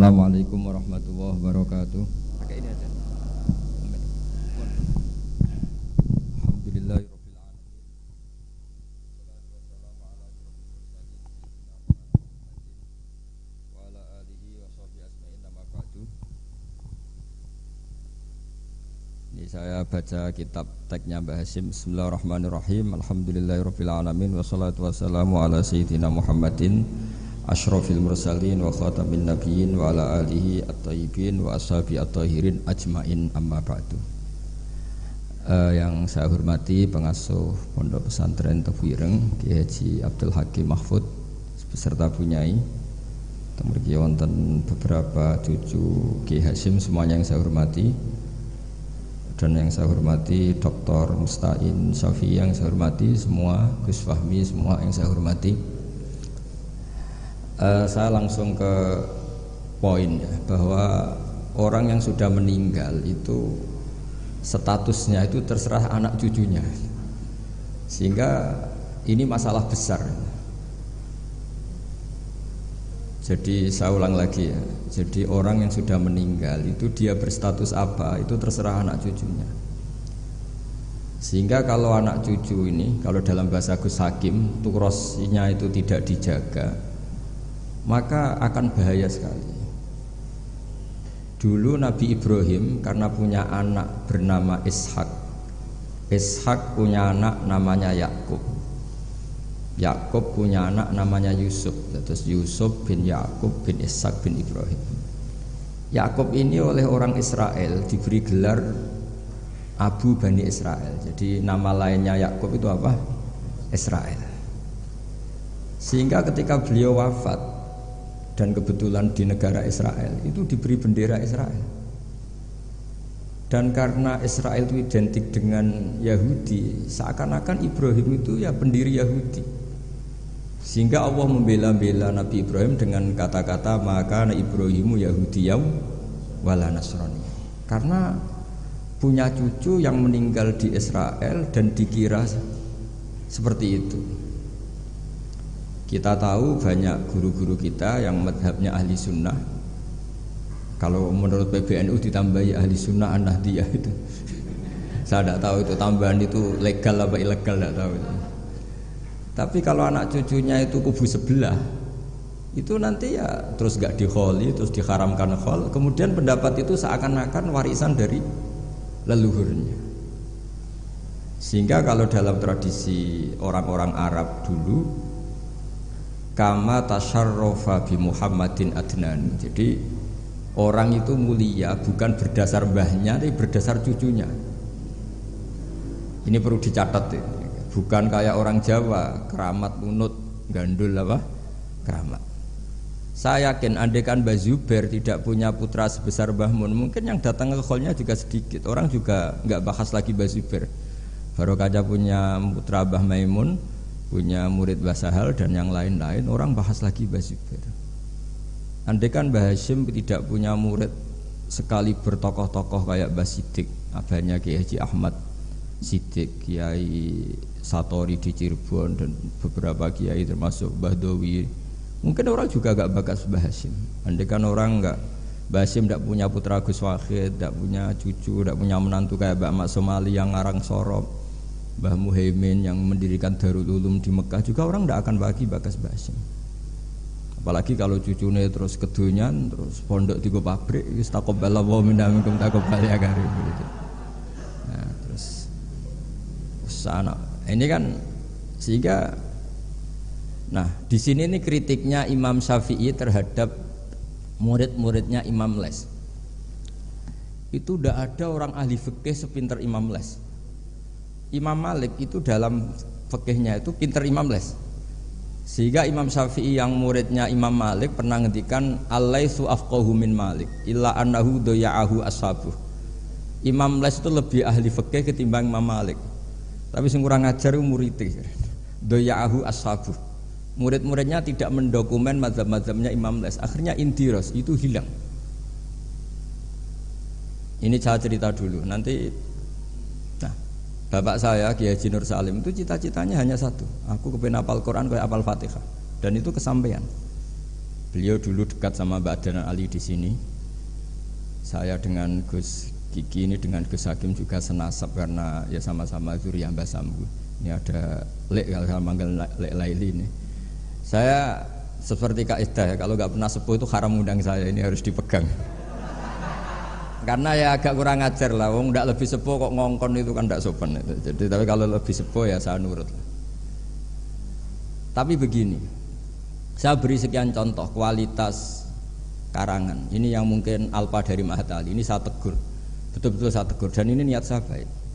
Assalamualaikum warahmatullahi wabarakatuh. Pakai ini aja. Alhamdulillahirabbil alamin. Wassalatu wassalamu ala asyrofil mursalin wa ala alihi wa sahbihi ajmain amma ba'du. Ini saya baca kitab teksnya Mbah Hasyim. Bismillahirrahmanirrahim. Alhamdulillahirabbil alamin wassalatu wassalamu ala sayyidina Muhammadin asyrofil mursalin wa khatamin nabiyyin wa ala alihi at-tayyibin wa ashabi at-tahirin ajmain amma ba'du. Yang saya hormati pengasuh Pondok Pesantren Tebu Ireng Kiai Haji Abdul Hakim Mahfud beserta Bunyai. Mriki wonten beberapa cucu Kiai Hasyim semuanya yang saya hormati. Dan yang saya hormati Dr. Mustain Syafi'i yang saya hormati semua, Gus Fahmi semua yang saya hormati. Saya langsung ke poin ya, bahwa orang yang sudah meninggal itu statusnya itu terserah anak cucunya, sehingga ini masalah besar. Jadi saya ulang lagi ya, jadi orang yang sudah meninggal itu dia berstatus apa itu terserah anak cucunya. Sehingga kalau anak cucu ini, kalau dalam bahasa Gus Hakim tukrosnya itu tidak dijaga, maka akan bahaya sekali. Dulu Nabi Ibrahim karena punya anak bernama Ishak, Ishak punya anak namanya Yakub, Yakub punya anak namanya Yusuf. Terus Yusuf bin Yakub bin Ishak bin Ibrahim. Yakub ini oleh orang Israel diberi gelar Abu Bani Israel. Jadi nama lainnya Yakub itu apa? Israel. Sehingga ketika beliau wafat, dan kebetulan di negara Israel itu diberi bendera Israel, dan karena Israel itu identik dengan Yahudi, seakan-akan Ibrahim itu ya pendiri Yahudi, sehingga Allah membela-bela Nabi Ibrahim dengan kata-kata maka Ibrahimu Yahudiyam wala Nasrani, karena punya cucu yang meninggal di Israel dan dikira seperti itu. Kita tahu banyak guru-guru kita yang madhabnya ahli sunnah. Kalau menurut PBNU ditambahi ahli sunnah an-nahdiyah itu. Saya tidak tahu itu tambahan itu legal apa ilegal, tidak tahu itu. Tapi kalau anak cucunya itu kubu sebelah, itu nanti ya terus gak dikholi, terus diharamkan khol. Kemudian pendapat itu seakan-akan warisan dari leluhurnya. Sehingga kalau dalam tradisi orang-orang Arab dulu, kama tasyarrafa bi Muhammadin adnan. Jadi orang itu mulia bukan berdasar mbahnya, tapi berdasar cucunya. Ini perlu dicatat ya. Bukan kayak orang Jawa keramat munut gandul apa keramat. Saya yakin andaikan Mbah Zubair tidak punya putra sebesar Mbah Mun, mungkin yang datang ke kholnya juga sedikit. Orang juga nggak bahas lagi Mbah Zubair. Baru kaca punya putra Mbah Maimun, punya murid Mbah Sahal dan yang lain-lain, orang bahas lagi Mbah Zubair. Andaikan Mbah Hasyim tidak punya murid sekali bertokoh-tokoh kayak Mbah Siddiq, abahnya Kiai Haji Ahmad Siddiq, Kiai Satori di Cirebon dan beberapa kiai termasuk Mbah Dowi, mungkin orang juga gak bakas Mbah Hasyim. Andaikan orang gak, Mbah Hasyim tidak punya putra Gus Wahid, tidak punya cucu, tidak punya menantu kayak Mbak Mak Somali yang ngarang Sorop, Mbah Muhaimin yang mendirikan Darul Ulum di Mekah, juga orang tidak akan bagi bakas Mbah Hasyim. Apalagi kalau cucunya terus kedonyan, terus pondok tiga pabrik, istaqobbalallahu minna minkum taqabbal ya karim gitu. Nah, terus sana ini kan sehingga, nah di sini nih kritiknya Imam Syafi'i terhadap murid-muridnya Imam Les. Itu tidak ada orang ahli fikih sepinter Imam Les. Imam Malik itu dalam fikihnya itu pinter Imam Les, sehingga Imam Syafi'i yang muridnya Imam Malik pernah ngendikan Al-Laitsu afqahu min Malik illa annahu daya'ahu ashabuh. Imam Les itu lebih ahli fikih ketimbang Imam Malik, tapi sing kurang ajar muridnya daya'ahu ashabuh. Murid-muridnya tidak mendokumen mazhab-mazhabnya Imam Les, akhirnya indiros itu hilang. Ini saya cerita dulu nanti. Bapak saya Kiai Haji Nur Salim itu cita-citanya hanya satu, aku kepengen hafal Quran kayak hafal Fatihah, dan itu kesampaian. Beliau dulu dekat sama Mbak Adnan Ali di sini. Saya dengan Gus Kiki ini dengan Gus Hakim juga senasab karena ya sama-sama zuriyah Mbah Sambu. Ini ada Lek kalau saya manggil Lek Laili ini. Saya seperti kaidah ya, kalau nggak pernah sepuh itu haram undang saya, ini harus dipegang. Karena ya agak kurang ajar lah, wong nggak lebih sepuh kok ngongkon itu kan nggak sopan. Jadi tapi kalau lebih sepuh ya saya nurut. Tapi begini, saya beri sekian contoh kualitas karangan. Ini yang mungkin alfa dari Mahat Ali. Ini saya tegur, betul-betul saya tegur. Dan ini niat saya baik.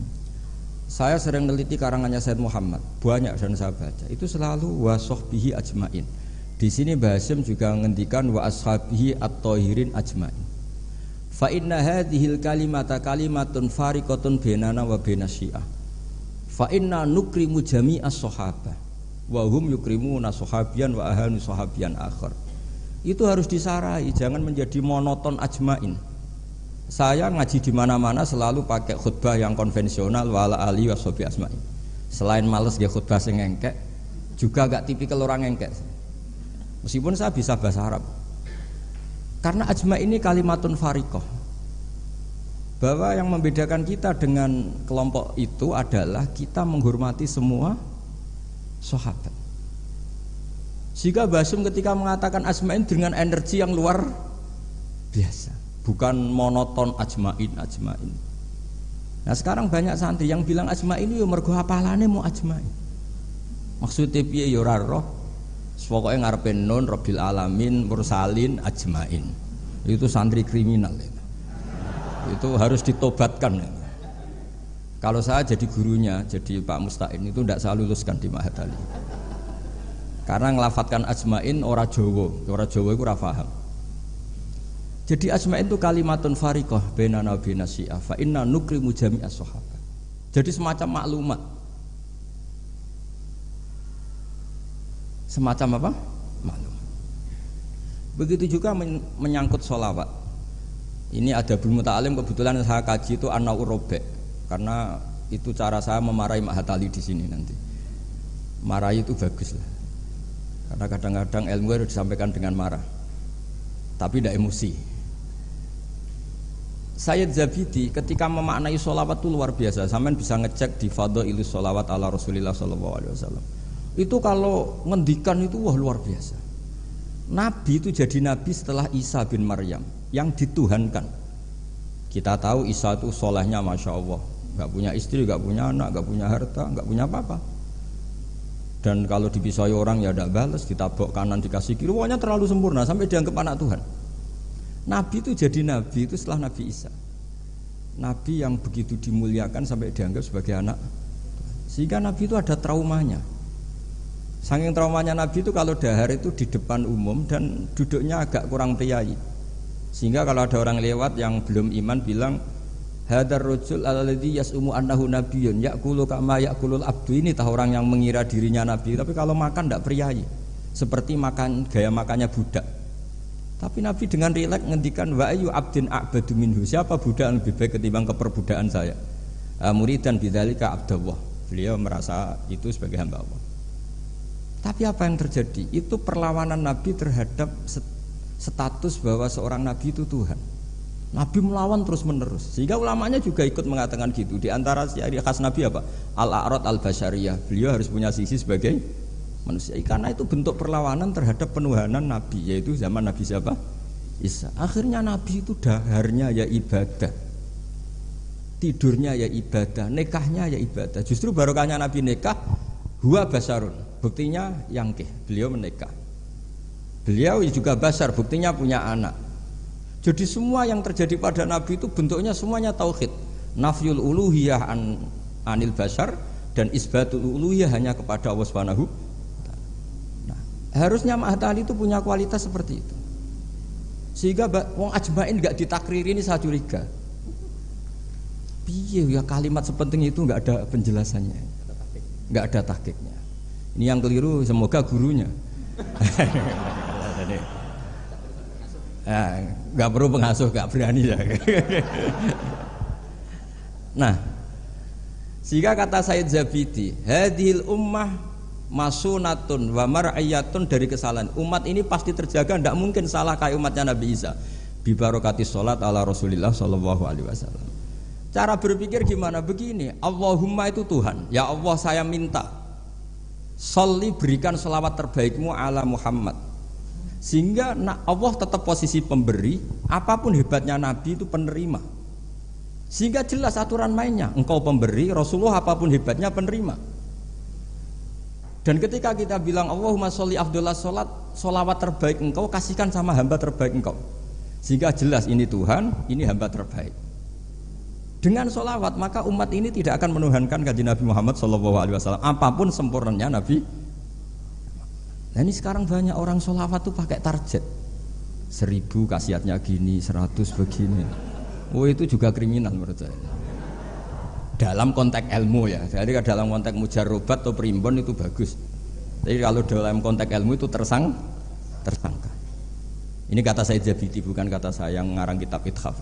Saya sering meneliti karangannya Said Muhammad, banyak dan saya baca. Itu selalu wa sahbihi ajmain. Di sini Mbah Hasyim juga menghentikan wa ashabihi at-thahirin ajmain. Fa inna hadhil kalimata kalimatun fariqatun bainana wa bainas syiah. Fa inna nukrimu jami'as sahabah wa hum yukrimuna sahabiyan wa ahanu sahabiyan akhar. Itu harus disarai, jangan menjadi monoton ajmain. Saya ngaji di mana-mana selalu pakai khutbah yang konvensional wala ali washabi asmain. Selain males nggih khutbah sing engkek, juga gak tipikal orang engkek. Meskipun saya bisa bahasa Arab. Karena ajma ini kalimatun fariqah. Bahwa yang membedakan kita dengan kelompok itu adalah kita menghormati semua sahabat. Jika Mbah Hasyim ketika mengatakan ajmain dengan energi yang luar biasa, bukan monoton ajmain. Nah sekarang banyak santri yang bilang ajmain itu mergo hafalane mau ajmain. Maksudnya piye ya ora roh. Pokoke ngarepe nun rabbil alamin mursalin ajmain. Itu santri kriminal itu harus ditobatkan. Kalau saya jadi gurunya, jadi Pak Musta'in itu tidak saya luluskan di Mahat Ali. Karena ngelafatkan ajmain ora Jawa itu ora paham. Jadi ajmain itu kalimatun fariqah bainana wa bainas syiah fa inna nukrimu jami'as sahabat. Jadi semacam maklumat. Semacam apa? Maklum. Begitu juga menyangkut sholawat. Ini ada Abdul Muta'alim, kebetulan saya kaji itu An-Naur Robek. Karena itu cara saya memarahi Mahat Ali di sini nanti. Marahi itu bagus lah. Karena kadang-kadang ilmu harus disampaikan dengan marah. Tapi tidak emosi. Sayyid Zabidi ketika memaknai sholawat itu luar biasa. Sampean bisa ngecek di Fadhailus Sholawat ala Rasulillah sallallahu alaihi wasallam. Itu kalau ngendikan itu wah luar biasa. Nabi itu jadi nabi setelah Isa bin Maryam yang dituhankan. Kita tahu Isa itu solehnya masya Allah, nggak punya istri, nggak punya anak, nggak punya harta, nggak punya apa-apa. Dan kalau dipisai orang ya tidak balas, ditabok kanan dikasih kiri, pokoknya terlalu sempurna sampai dianggap anak Tuhan. Nabi itu jadi nabi itu setelah Nabi Isa. Nabi yang begitu dimuliakan sampai dianggap sebagai anak Tuhan. Sehingga Nabi itu ada traumanya. Saking traumanya Nabi itu kalau dahar itu di depan umum dan duduknya agak kurang priayi. Sehingga kalau ada orang lewat yang belum iman bilang hadar rajul alladzi yas'umu annahu nabiyyun ya'kulu kama ya'kulul abdu, ini tahu orang yang mengira dirinya nabi tapi kalau makan tidak priayi. Seperti makan gaya makannya budak. Tapi Nabi dengan rileks ngendikan wa ayu abdin a'badu minhu, siapa budak yang lebih baik ketimbang keperbudakan saya. Muridan bidzalika abdullah. Beliau merasa itu sebagai hamba Allah. Tapi apa yang terjadi? Itu perlawanan Nabi terhadap status bahwa seorang Nabi itu Tuhan. Nabi melawan terus menerus. Sehingga ulamanya juga ikut mengatakan gitu. Di antara ciri khas Nabi apa? Al-a'rad al-basyariyah. Beliau harus punya sisi sebagai manusia. Karena itu bentuk perlawanan terhadap penuhanan Nabi. Yaitu zaman Nabi siapa? Isa. Akhirnya Nabi itu daharnya ya ibadah, tidurnya ya ibadah, nikahnya ya ibadah. Justru barokahnya Nabi nikah, huwa basarun. Buktinya yangkih, beliau menikah. Beliau juga basar, buktinya punya anak. Jadi semua yang terjadi pada Nabi itu bentuknya semuanya tauhid. Nafyul uluhiyah anil basar dan isbatul uluhiyah hanya kepada Allah Subhanahu. Nah, harusnya Mahat Ali itu punya kualitas seperti itu. Sehingga wong ajmain enggak ditakriri, ini saya curiga. Piye ya kalimat sepenting itu enggak ada penjelasannya. Enggak ada tahqiqnya. Ini yang keliru, semoga gurunya. Nggak perlu pengasuh, nggak berani ya. Nah, sehingga kata Sayyid Zabidi, hadhil ummah masunatun wa mar'iyatun dari kesalahan. Umat ini pasti terjaga, tidak mungkin salah kayak umatnya Nabi Isa. Bi barokati sholat ala Rasulillah sallallahu alaihi wasallam. Cara berpikir gimana? Begini, Allahumma itu Tuhan. Ya Allah, saya minta sholli, berikan selawat terbaikmu ala Muhammad. Sehingga Allah tetap posisi pemberi, apapun hebatnya Nabi itu penerima. Sehingga jelas aturan mainnya, engkau pemberi, Rasulullah apapun hebatnya penerima. Dan ketika kita bilang Allahumma sholli afdhalus sholat, sholawat terbaik engkau kasihkan sama hamba terbaik engkau. Sehingga jelas ini Tuhan, ini hamba terbaik. Dengan sholawat maka umat ini tidak akan menuhankan kanjeng Nabi Muhammad SAW apapun sempurnanya Nabi. Nah ini sekarang banyak orang sholawat tuh pakai target 1000 khasiatnya gini, 100 begini. Oh itu juga kriminal menurut saya. Dalam konteks ilmu ya. Jadi dalam konteks mujarrobat atau primbon itu bagus. Tapi kalau dalam konteks ilmu itu tersangka. Ini kata Said Zabidi, bukan kata saya yang ngarang kitab Ithaf.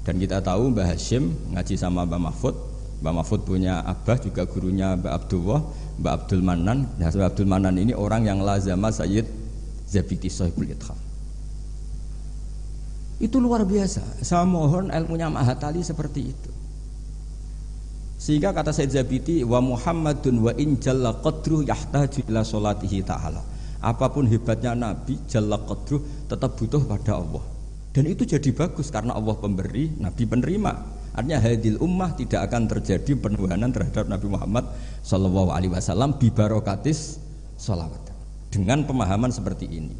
Dan kita tahu Mbah Hashim ngaji sama Mbah Mahfud. Mbah Mahfud punya abah juga gurunya Mbah Abdullah, Mbah Abdul Manan. Nah, Mbah Abdul Manan ini orang yang lazama Sayyid Zabidi Sahibul Ithaf. Itu luar biasa. Saya mohon ilmunya Mahatali seperti itu. Sehingga kata Sayyid Zabidi, wa Muhammadun wa in jalla qadruh yahtaju ila sholatihi ta'ala. Apapun hebatnya Nabi, jalla qadruh tetap butuh pada Allah. Dan itu jadi bagus karena Allah pemberi, Nabi penerima. Artinya hadil ummah tidak akan terjadi penuhanan terhadap Nabi Muhammad sallallahu alaihi wasallam bi barokatis sholawat. Dengan pemahaman seperti ini.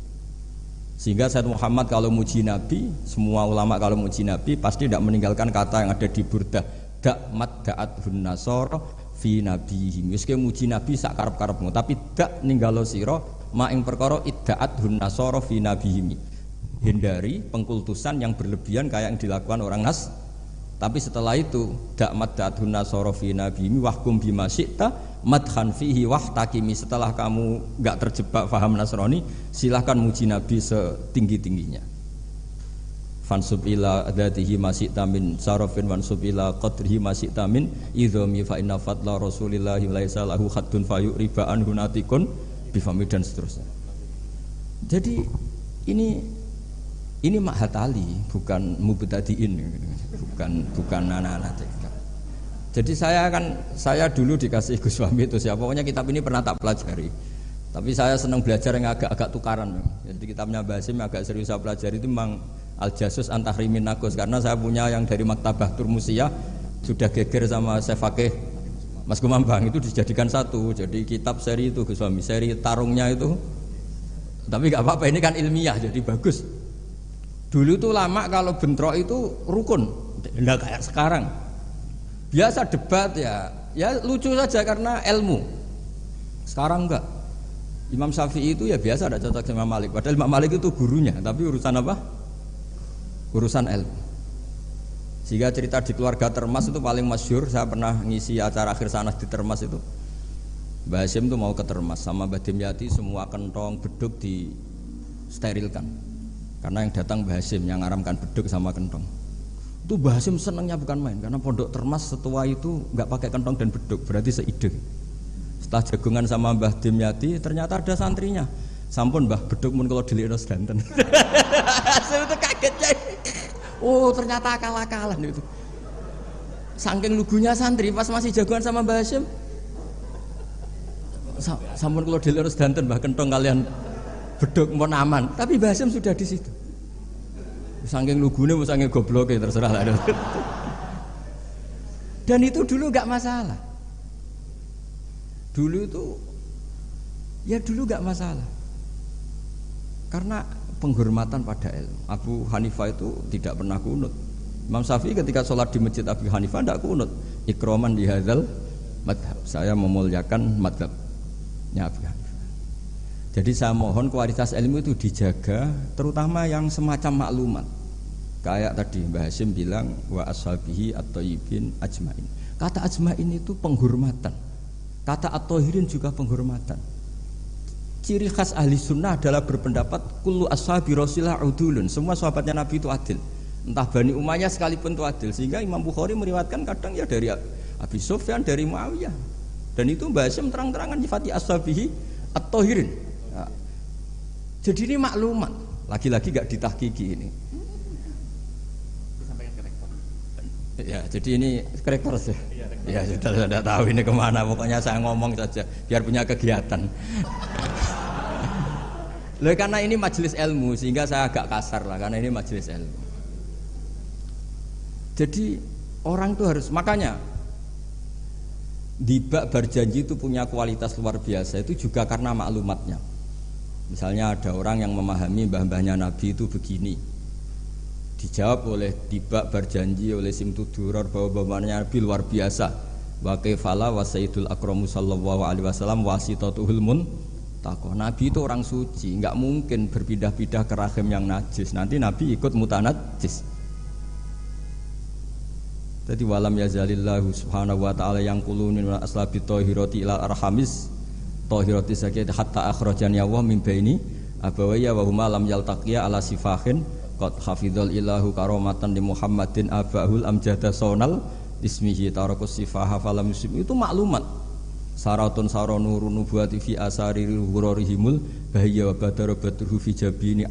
Sehingga Sayyid Muhammad kalau muji Nabi, semua ulama kalau muji Nabi pasti tidak meninggalkan kata yang ada di Burdah, da'mat da'athun nasara fi nabihim. Wis ke muji Nabi sak karep-karepmu, tapi dak ninggalo sira ma ing perkara idda'athun nasara fi nabihim. Hindari pengkultusan yang berlebihan kayak yang dilakukan orang Nas. Tapi setelah itu da'mat da'athun nasara fi nabihim wahkum bima syi'ta madhan fihi wahtakimi. Setelah kamu enggak terjebak faham Nasrani, silahkan muji Nabi setinggi-tingginya. Fansub ila dzatihi masyi'ta min sarafin wansub ila qadrihi masyi'ta min idhami fa inna fadla rasulillahi laisa lahu haddun fayuriba anhu natikun bifami dan seterusnya. Jadi ini Mahatali, bukan mubtadiin, bukan anak-anak TK. Jadi saya dulu dikasih Gus Wahmi itu siapa, pokoknya kitab ini pernah tak pelajari. Tapi saya senang belajar yang agak tukaran. Jadi kitabnya Basim agak serius saya pelajari itu memang Al-Jasus Antahrimin Nagus, karena saya punya yang dari Maktabah Turmusiyah sudah geger sama saya Fakih Mas Kumambang itu dijadikan satu. Jadi kitab seri itu Gus Wahmi, seri tarungnya itu. Tapi nggak apa-apa, ini kan ilmiah jadi bagus. Dulu tuh lama kalau bentrok itu rukun, nggak kayak sekarang. Biasa debat ya lucu saja karena ilmu. Sekarang enggak. Imam Syafi'i itu ya biasa ada cocok sama Imam Malik. Padahal Imam Malik itu gurunya, tapi urusan apa? Urusan ilmu. Sehingga cerita di keluarga Termas itu paling masyhur. Saya pernah ngisi acara akhir sanas di Termas itu. Mbah Hasyim itu mau ke Termas sama Mbah Dimyati, semua kentong beduk disterilkan. Karena yang datang Mbah Hasyim yang ngaramkan beduk sama kentong. Itu Mbah Hasyim senangnya bukan main, karena pondok Termas setua itu nggak pakai kentong dan beduk, berarti seide. Setelah jagungan sama Mbah Dimyati, ternyata ada santrinya. Sampun Mbah beduk mun kalau dilikno sedanten. Hasyim itu kagetnya. Oh ternyata akal-akalan itu. Saking lugunya santri pas masih jagungan sama Mbah Hasyim. Sampun kalau dilikno sedanten Mbah kentong kalian beduk mau aman, tapi Mbah Hasyim sudah di situ. Saking lugune, saking gobloke terserah lah. Dan itu dulu nggak masalah. Dulu nggak masalah. Karena penghormatan pada ilmu. Abu Hanifah itu tidak pernah kunut. Imam Syafi'i ketika sholat di masjid Abu Hanifah tidak kunut. Ikroman di hadzal madhab. Saya memuliakan madhabnya Abu Hanifah. Jadi saya mohon kualitas ilmu itu dijaga, terutama yang semacam maklumat. Kayak tadi Mbah Hasyim bilang wa ashabihi at-thayyibin ajmain. Kata ajmain itu penghormatan. Kata at-thahirin juga penghormatan. Ciri khas ahli sunnah adalah berpendapat kullu ashabi Rasulillah udulun. Semua sahabatnya Nabi itu adil. Entah Bani Umayyah sekalipun itu adil. Sehingga Imam Bukhari meriwayatkan kadang ya dari Abi Sufyan, dari Muawiyah. Dan itu Mbah Hasyim terang-terangan nyifati ashabihi at-thahirin. Nah, jadi ini maklumat. Lagi-lagi gak ditahqiqi ini. Disampaikan ke rektor. Ya, jadi ini ke rektor sih. Ya sudah tahu ini kemana. Pokoknya saya ngomong saja biar punya kegiatan. Loh, karena ini majelis ilmu sehingga saya agak kasar lah karena ini majelis ilmu. Jadi orang itu harus, makanya dibak berjanji itu punya kualitas luar biasa itu juga karena maklumatnya. Misalnya ada orang yang memahami mbah-mbahnya Nabi itu begini, dijawab oleh dibak berjanji oleh Simtuduror bahwa mbah-mbahnya Nabi luar biasa. Wa kaifala wa sayyidul akramu sallallahu alaihi wasallam wasitatuhul muntaqah. Nabi itu orang suci, enggak mungkin berpindah-pindah ke rahim yang najis. Nanti Nabi ikut mutanajjis. Jadi walam yazalillahu subhanahu wa ta'ala yang kulunin wa aslabi tohiroti ilal arhamis tohiroti sakit hatta akhrajani Allah min baini abawaya wa huma lam yaltaqiya ala sifahin qad hafidhal ilahu karomatan di Muhammadin abahul amjada sonal ismihi tarakus sifaha falam yusim. Itu maklumat saratun saronurun nubuwati fi asari hurorihimul bahaya wa badara badruhu fi jabini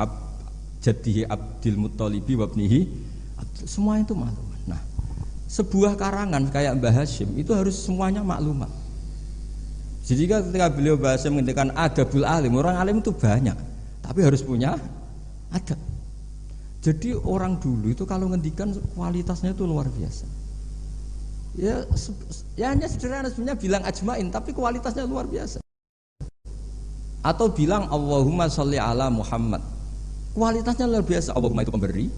jadihi abdil muttalibi wabnihi. Semua itu maklumat. Nah, sebuah karangan kayak Mbah Hasyim itu harus semuanya maklumat. Jadi ketika beliau Mbah Hasyim menghentikan adabul alim, orang alim itu banyak, tapi harus punya adab. Jadi orang dulu itu kalau ngendikan kualitasnya itu luar biasa. Ya hanya sederhana sebenarnya bilang ajmain, tapi kualitasnya luar biasa. Atau bilang Allahumma sholli ala Muhammad, kualitasnya luar biasa. Allahumma itu pemberi,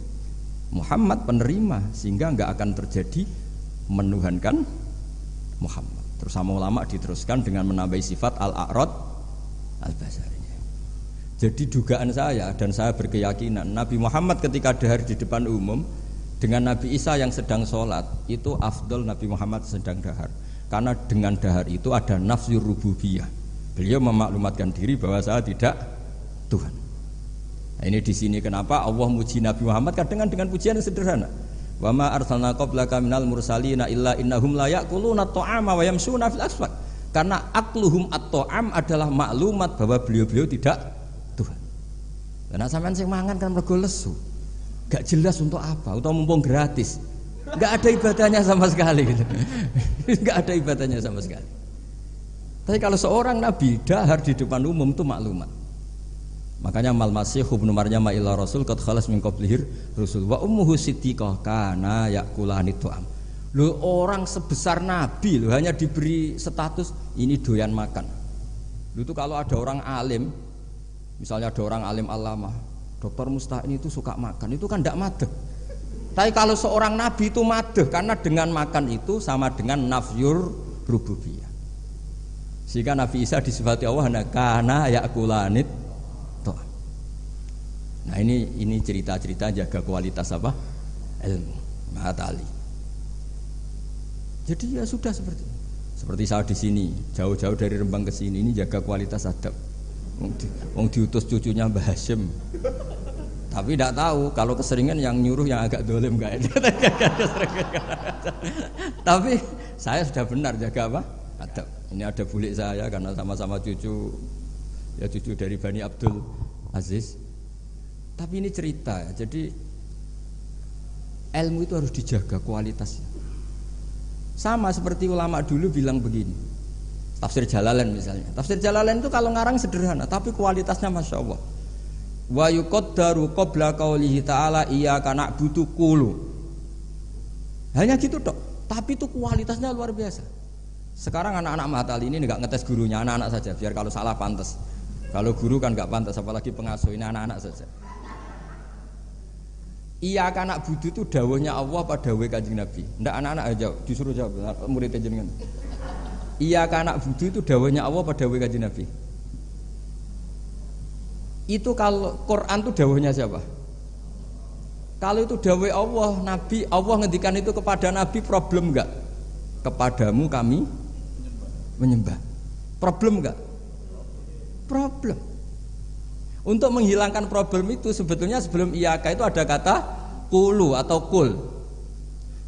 Muhammad penerima, sehingga enggak akan terjadi menuhankan Muhammad. Terus sama ulama diteruskan dengan menambahi sifat al-a'rad al-basari. Jadi dugaan saya dan saya berkeyakinan Nabi Muhammad ketika dahar di depan umum dengan Nabi Isa yang sedang sholat itu afdol Nabi Muhammad sedang dahar, karena dengan dahar itu ada nafsur rububiyah. Beliau memaklumatkan diri bahwa saya tidak Tuhan. Nah, ini di sini kenapa Allah muji Nabi Muhammad kadang dengan pujian yang sederhana. Wa ma arsalna qablaka minal mursalina illa innahum la ya'kuluna at-ta'ama wa yamshuna fil aswaq. Karena akluhum at-ta'am adalah maklumat bahwa beliau-beliau tidak Tuhan. Karena sampean sing mangan kan mergo lesu. Gak jelas untuk apa, atau mumpung gratis. Gak ada ibadahnya sama sekali gitu. Gak ada ibadahnya sama sekali. Tapi kalau seorang nabi dahar di depan umum itu maklumat. Makanya mal masih ibnu Maryam ila rasul qad khalas min qablihir rusul wa ummuhu siddiqah kana yakulani tu'am. Loh, orang sebesar nabi loh hanya diberi status ini doyan makan. Loh, itu kalau ada orang alim, misalnya ada orang alim alama, Dr. Musta'in itu suka makan, itu kan tidak madeh. Tapi kalau seorang nabi itu madeh, karena dengan makan itu sama dengan nafyur rububiyah. Sehingga Nabi Isa disifati Allah kana yakulanit. Nah ini cerita-cerita jaga kualitas apa? Ilmu, matali. Jadi ya sudah seperti saya di sini, jauh-jauh dari Rembang ke sini ini jaga kualitas adab. Wong diutus cucunya Mbah Hasyim. Tapi tidak tahu kalau keseringan yang nyuruh yang agak dolim enggak. Tapi saya sudah benar jaga apa? Adab. Ini ada bulik saya karena sama-sama cucu dari Bani Abdul Aziz. Tapi ini cerita ya. Jadi ilmu itu harus dijaga kualitasnya. Sama seperti ulama dulu bilang begini. Tafsir Jalalain misalnya. Tafsir Jalalain itu kalau ngarang sederhana, tapi kualitasnya masya Allah. Wa yuqaddaru qabla qaulihi ta'ala iyyaka na'budu qulu. Hanya gitu tok. Tapi itu kualitasnya luar biasa. Sekarang anak-anak Mahatali ini enggak ngetes gurunya, anak-anak saja biar kalau salah pantas. Kalau guru kan enggak pantas, apalagi pengasuh, ini anak-anak saja. Iya anak budu itu dawuhnya Allah pada dawuh Kanjeng Nabi. Ndak anak-anak aja disuruh jawab murid jenengan. Iya anak budu itu dawuhnya Allah pada dawuh Kanjeng Nabi. Itu kalau Quran itu dawuhnya siapa? Kalau itu dawuh Allah, Nabi, Allah ngendikan itu kepada Nabi, problem enggak? Kepadamu kami menyembah. Problem enggak? Problem. Untuk menghilangkan problem itu sebetulnya sebelum iyaka itu ada kata kulu atau kul.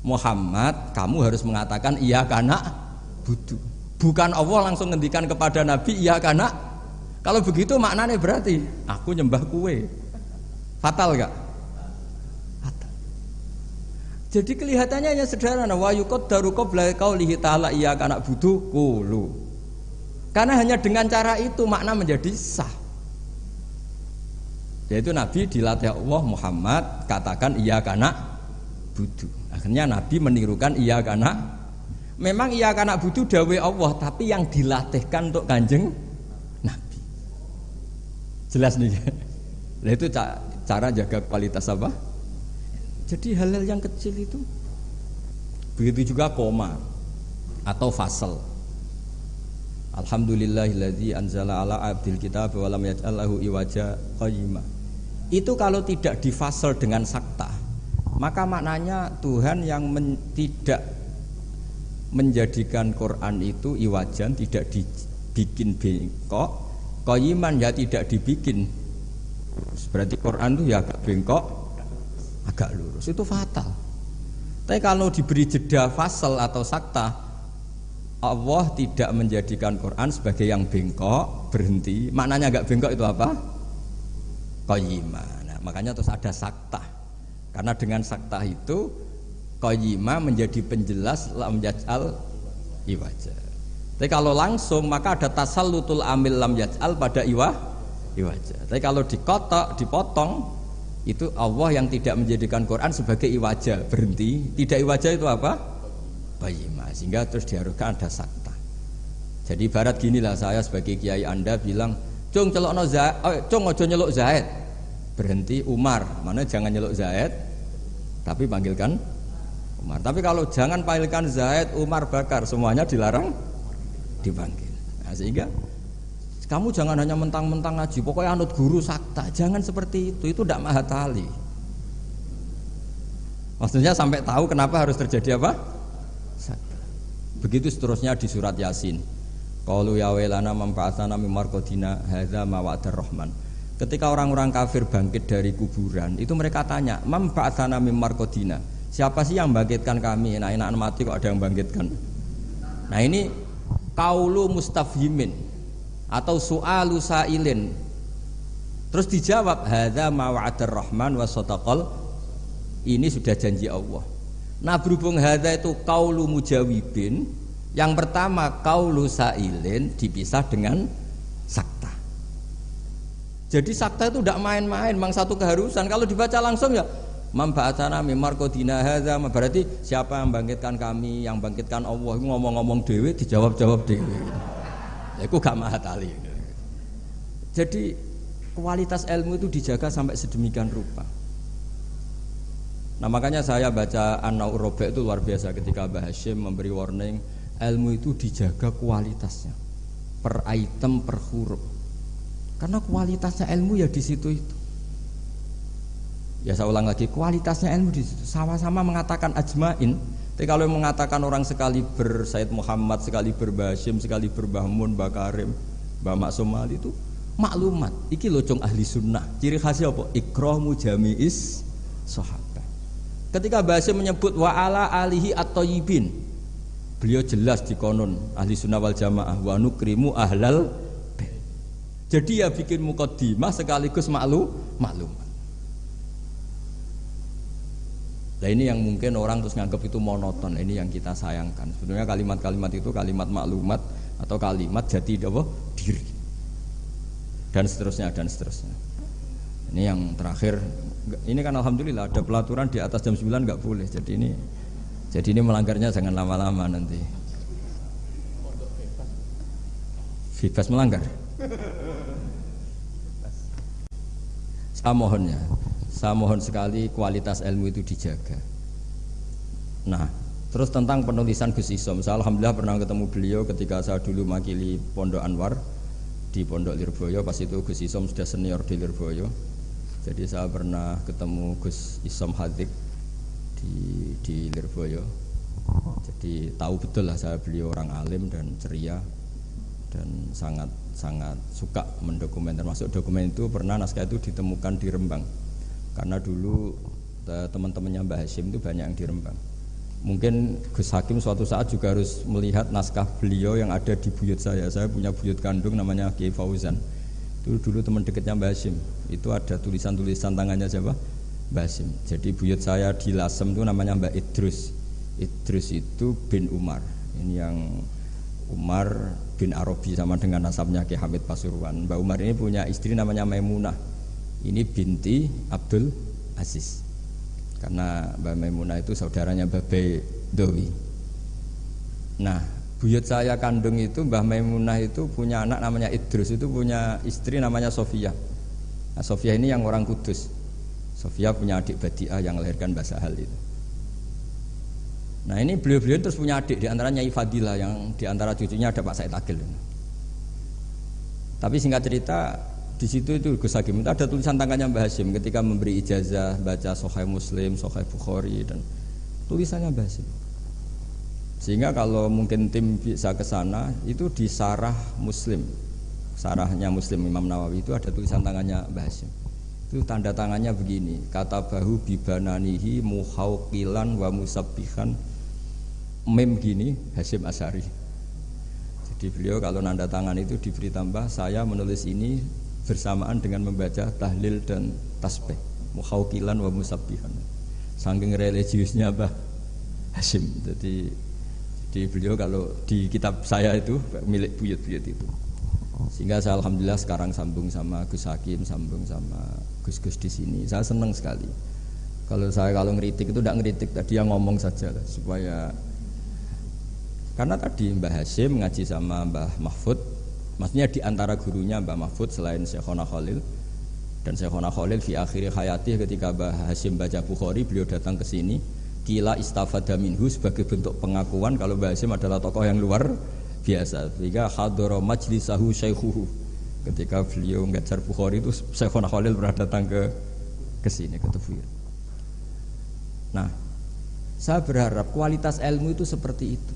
Muhammad, kamu harus mengatakan iyaka na'budu. Bukan Allah langsung ngendikan kepada Nabi, iya karena kalau begitu maknanya berarti aku nyembah kue. Fatal gak? Fatal. Jadi kelihatannya hanya sederhana. Wa yuqaddaru qabla qaulihi ta'ala iya karena butuh qulu. Karena hanya dengan cara itu makna menjadi sah. Yaitu Nabi dilatih Allah Muhammad katakan iya karena butuh. Akhirnya Nabi menirukan iya karena memang iya karena butuh dawe Allah, tapi yang dilatihkan untuk kanjeng Nabi. Jelas nih. Nah itu cara jaga kualitas apa? Jadi hal-hal yang kecil itu. Begitu juga koma atau fasal. Alhamdulillahilladzi anzala ala abdil kitab wa lam yaj'al lahu iwaja qayyima. Itu kalau tidak difasal dengan sakta, maka maknanya Tuhan yang tidak menjadikan Quran itu iwajan, tidak dibikin bengkok, qayyiman ya tidak dibikin. Berarti Quran itu ya agak bengkok, agak lurus. Itu fatal. Tapi kalau diberi jeda fasal atau sakta, Allah tidak menjadikan Quran sebagai yang bengkok, berhenti. Maknanya agak bengkok itu apa? Qayyimah. Nah, makanya terus ada sakta. Karena dengan sakta itu qayyimah menjadi penjelas lam yaj'al iwaja. Tapi kalau langsung maka ada tasallutul amil lam yaj'al pada iwaja. Tapi kalau dipotong itu Allah yang tidak menjadikan Quran sebagai iwaja, berhenti. Tidak iwaja itu apa? Qayyimah. Sehingga terus diharuskan ada sakta. Jadi ibarat ginilah saya sebagai kiai Anda bilang, "Cung celokno Zaid, cung aja nyeluk Zaid." Berhenti Umar, mana jangan nyeluk Zaid, tapi panggilkan Umar. Tapi kalau jangan panggilkan Zaid, Umar, Bakar, semuanya dilarang dipanggil. Nah, sehingga kamu jangan hanya mentang-mentang ngaji, pokoknya anut guru sakta, jangan seperti itu tidak mahatali. Maksudnya sampai tahu kenapa harus terjadi apa? Sakta. Begitu seterusnya di surat Yasin. Qalu ya wailana manfa'atana mim marqadina hadza ma wa'adar rahman. Ketika orang-orang kafir bangkit dari kuburan, itu mereka tanya, "Mam ba'atsana mim marqadina?" Siapa sih yang bangkitkan kami? Nah, enak mati kok ada yang bangkitkan. Nah, ini qaulu mustafhimin atau su'alu sa'ilin. Terus dijawab, "Hadza ma wa'adar rahman wa sadaqal." Ini sudah janji Allah. Nah, berhubung hadza itu qaulu mujawibin, yang pertama qaulu sa'ilin dipisah dengan sakta. Jadi sakta itu tidak main-main, memang satu keharusan. Kalau dibaca langsung ya mamba'atana mim marqadina hadza, berarti siapa yang bangkitkan kami, yang bangkitkan Allah. Ngomong-ngomong dewe dijawab-jawab dewe. Ya iku gak mahatali. Jadi kualitas ilmu itu dijaga sampai sedemikian rupa. Nah, makanya saya baca An-Naur Robe itu luar biasa ketika Mbah Hashim memberi warning, ilmu itu dijaga kualitasnya. Per item, per huruf. Karena kualitasnya ilmu ya di situ itu. Ya saya ulang lagi, kualitasnya ilmu di situ. Sama-sama mengatakan ajmain. Tapi kalau mengatakan orang sekali Said Muhammad, sekali Mbah Hashim, sekali Mbah Mun, Mbah Karim, Mbah Maksum Ali itu maklumat. Iki locong ahli sunnah. Ciri khasnya apa? Ikramu jami'is sahabat. Ketika Mbah Hashim menyebut wa ala alihi at-thayyibin, beliau jelas di konon ahli sunnah wal jamaah wa nukrimu ahlal. Jadi ya bikin mukaddimah sekaligus maklumat. Nah ini yang mungkin orang terus nganggap itu monoton. Ini yang kita sayangkan. Sebenarnya kalimat-kalimat itu kalimat maklumat atau kalimat jati diri. Dan seterusnya dan seterusnya. Ini yang terakhir. Ini kan alhamdulillah ada pelaturan di atas jam 9 nggak boleh. Jadi ini melanggarnya jangan lama-lama nanti. Bebas melanggar. Saya mohon sekali kualitas ilmu itu dijaga. Nah, terus tentang penulisan Gus Isom, saya alhamdulillah pernah ketemu beliau ketika saya dulu makili Pondok Anwar di Pondok Lirboyo. Pas itu Gus Isom sudah senior di Lirboyo. Jadi saya pernah ketemu Gus Isom Hadik di Lirboyo. Jadi tahu betul lah saya beliau orang alim dan ceria dan sangat suka mendokumen. Termasuk dokumen itu pernah naskah itu ditemukan di Rembang karena dulu teman-temannya Mbah Hashim itu banyak yang di Rembang. Mungkin Gus Hakim suatu saat juga harus melihat naskah beliau yang ada di buyut saya. Saya punya buyut kandung namanya Kiai Fauzan. Itu dulu teman dekatnya Mbah Hasyim. Itu ada tulisan-tulisan tangannya siapa? Mbah Hasyim. Jadi buyut saya di Lasem itu namanya Mbak Idrus. Idrus itu bin Umar. Ini yang Umar bin Arabi sama dengan nasabnya Kiai Hamid Pasuruan. Mbak Umar ini punya istri namanya Maimunah. Ini binti Abdul Aziz. Karena Mbak Maimunah itu saudaranya Mbah Dowi. Nah, buyut saya kandung itu Mbah Maimunah itu punya anak namanya Idrus, itu punya istri namanya Sofia. Nah, Sofia ini yang orang Kudus. Sofia punya adik Badiah yang melahirkan Mbah Sahal itu. Nah, ini beliau-beliau terus punya adik, di antaranya Nyai Fadilah, yang di antara cucunya ada Pak Said Agil. Tapi singkat cerita, di situ itu Gus Hakim itu ada tulisan tangannya Mbah Hasyim ketika memberi ijazah baca Sahih Muslim, Sahih Bukhari, dan tulisannya Mbah Hasyim. Sehingga kalau mungkin tim bisa ke sana itu di Sarah Muslim, sarahnya Muslim Imam Nawawi itu ada tulisan tangannya Mbah Hasyim. Itu tanda tangannya begini, kata bahu bibananihi muhauqilan wa musabbihan, mem gini Hasyim Asy'ari. Jadi beliau kalau nanda tangan itu diberi tambah, saya menulis ini bersamaan dengan membaca tahlil dan tasbih, muhauqilan wa musabbihan. Saking religiusnya Mbah Hasyim. Jadi beliau kalau di kitab saya itu milik buyut-buyut itu. Sehingga saya alhamdulillah sekarang sambung sama Gus Hakim, sambung sama Gus-gus di sini. Saya senang sekali. Kalau ngeritik itu tidak ngeritik, tadi yang ngomong saja lah, supaya karena tadi Mbah Hasyim ngaji sama Mbah Mahfud. Maksudnya di antara gurunya Mbah Mahfud selain Syekhona Khalil, dan Syekhona Khalil fi akhir hayatih ketika Mbah Hasyim baca Bukhari, beliau datang ke sini kila istafada minhu sebagai bentuk pengakuan kalau Mbah Hasyim adalah tokoh yang luar biasa. Sehingga hadara majlisahu syaikhuhu, ketika beliau ngajar Bukhari itu Syekhona Khalil pernah datang ke sini ke Tufir. Nah, saya berharap kualitas ilmu itu seperti itu.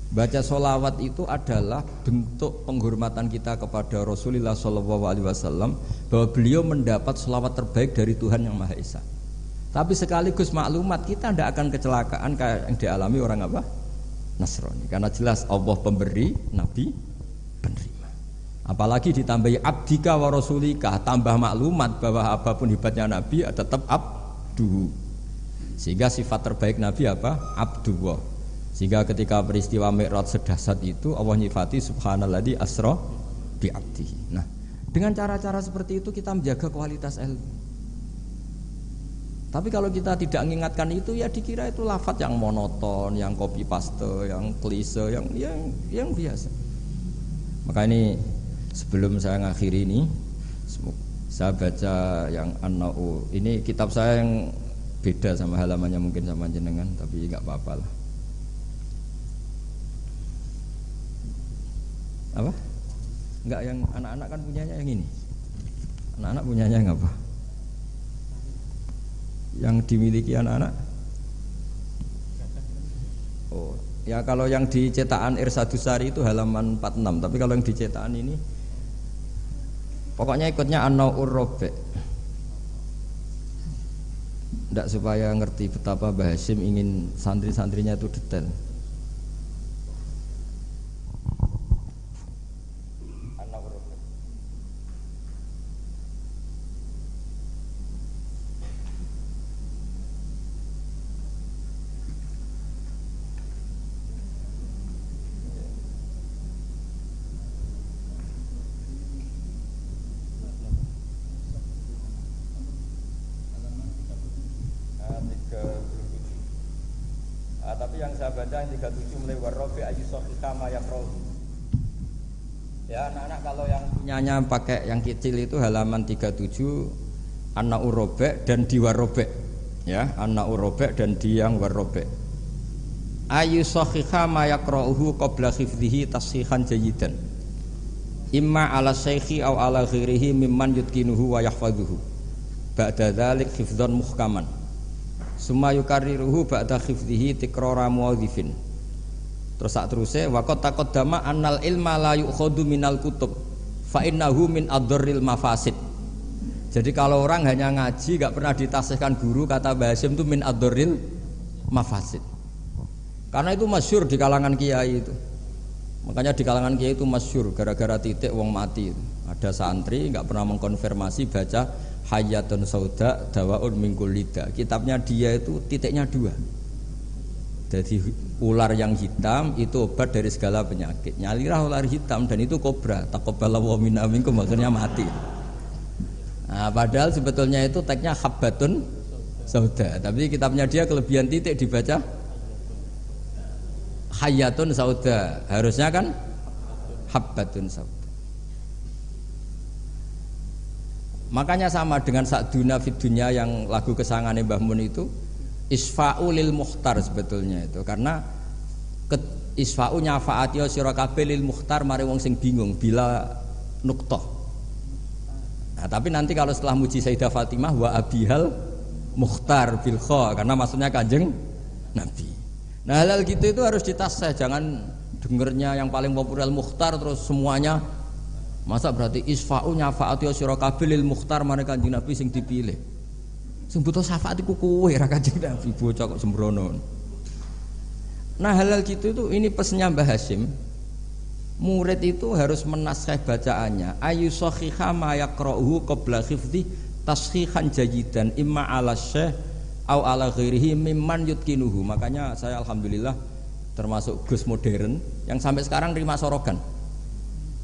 Baca sholawat itu adalah bentuk penghormatan kita kepada Rasulullah SAW, bahwa beliau mendapat sholawat terbaik dari Tuhan yang Maha Esa. Tapi sekaligus maklumat kita tidak akan kecelakaan kayak yang dialami orang apa? Nasrani. Karena jelas Allah pemberi, Nabi penerima. Apalagi ditambahi abdika wa rasulika, tambah maklumat bahwa apapun hebatnya Nabi tetap abduhu. Sehingga sifat terbaik Nabi apa? Abdullah. Sehingga ketika peristiwa Mi'raj sedahsyat itu Allah nyifati subhanalladzi asra bi abdihi. Nah, dengan cara-cara seperti itu kita menjaga kualitas ilmu. Tapi kalau kita tidak mengingatkan itu, ya dikira itu lafaz yang monoton, yang copy paste, yang klise, yang biasa. Maka ini sebelum saya ngakhiri ini, saya baca yang An-Na'u. Ini kitab saya yang beda sama halamannya mungkin sama jenengan, tapi enggak apa-apa lah. Apa? Enggak, yang anak-anak kan punyanya yang ini. Anak-anak punyanya yang apa? Yang dimiliki anak-anak? Oh, ya kalau yang di cetakan Irsadusari itu halaman 46, tapi kalau yang di cetakan ini pokoknya ikutnya An-Naur Robe. Tidak, supaya ngerti betapa Mbah Hasyim ingin santri-santrinya itu detail. Tapi yang saya baca yang 37 mulai warrobi ayyusofika mayakrol. Ya anak-anak kalau yang punyanya pakai yang kecil itu halaman 37 An-Na'ur Robe dan di warrobe. Ya, An-Na'ur Robe dan di yang warrobe. Ayyusofika mayakrohu qabla khifdihi tashihan jayidan. Imma ala syekhi aw ala ghirihi mimman yutkinuhu wa yahfaduhu. Ba'da dzalik hifdzan muhkaman. Summa yukarriruhu ba'da khifdihi tikrara muwadhifin. Terus sak teruse waqat taqaddama annal ilma la yu'khadhu minal kutub fa innahu min adharril mafasid. Jadi kalau orang hanya ngaji enggak pernah ditasihkan guru, kata Mbah Hasyim itu min adharril mafasid. Karena itu masyhur di kalangan kiai itu. Makanya di kalangan kiai itu masyhur gara-gara titik wong mati itu. Ada santri nggak pernah mengkonfirmasi baca Hayyatun Sauda Dawaun min kulli da. Kitabnya dia itu titiknya 2. Jadi ular yang hitam itu obat dari segala penyakit. Nyalirah ular hitam dan itu kobra. Taqabbalallahu minna minkum, maksudnya mati. Nah, padahal sebetulnya itu teksnya Habbatun Sauda. Tapi kitabnya dia kelebihan titik dibaca Hayyatun Sauda. Harusnya kan Habbatun Sauda. Makanya sama dengan Sa'duna fid dunya yang lagu kesangane Mbah Mun itu isfa'u lil mukhtar sebetulnya itu karena isfa'u nyafaati sira kabeh lil mukhtar mari wong sing bingung bila nuqtah. Nah, tapi nanti kalau setelah muji Sayyidah Fatimah wa abihal mukhtar bil kha karena maksudnya Kanjeng Nabi. Nah, hal gitu itu harus ditasih, jangan dengernya yang paling populer mukhtar terus semuanya. Masa berarti isfa'u nyafaati sira kabeh lil mukhtar mari Kanjeng Nabi sing dipilih. Sing butuh syafaat iku kowe ra Kanjeng Nabi bocah kok sembrono. Nah, halal gitu itu ini pesannya Mbah Hasyim. Murid itu harus menashih bacaannya. Ayu sahiha ma yaqra'uhu qabla hifdhi tashihan jayidan imma ala syekh au ala ghairihi mimman yutkinuhu. Makanya saya alhamdulillah termasuk Gus modern yang sampai sekarang terima sorogan.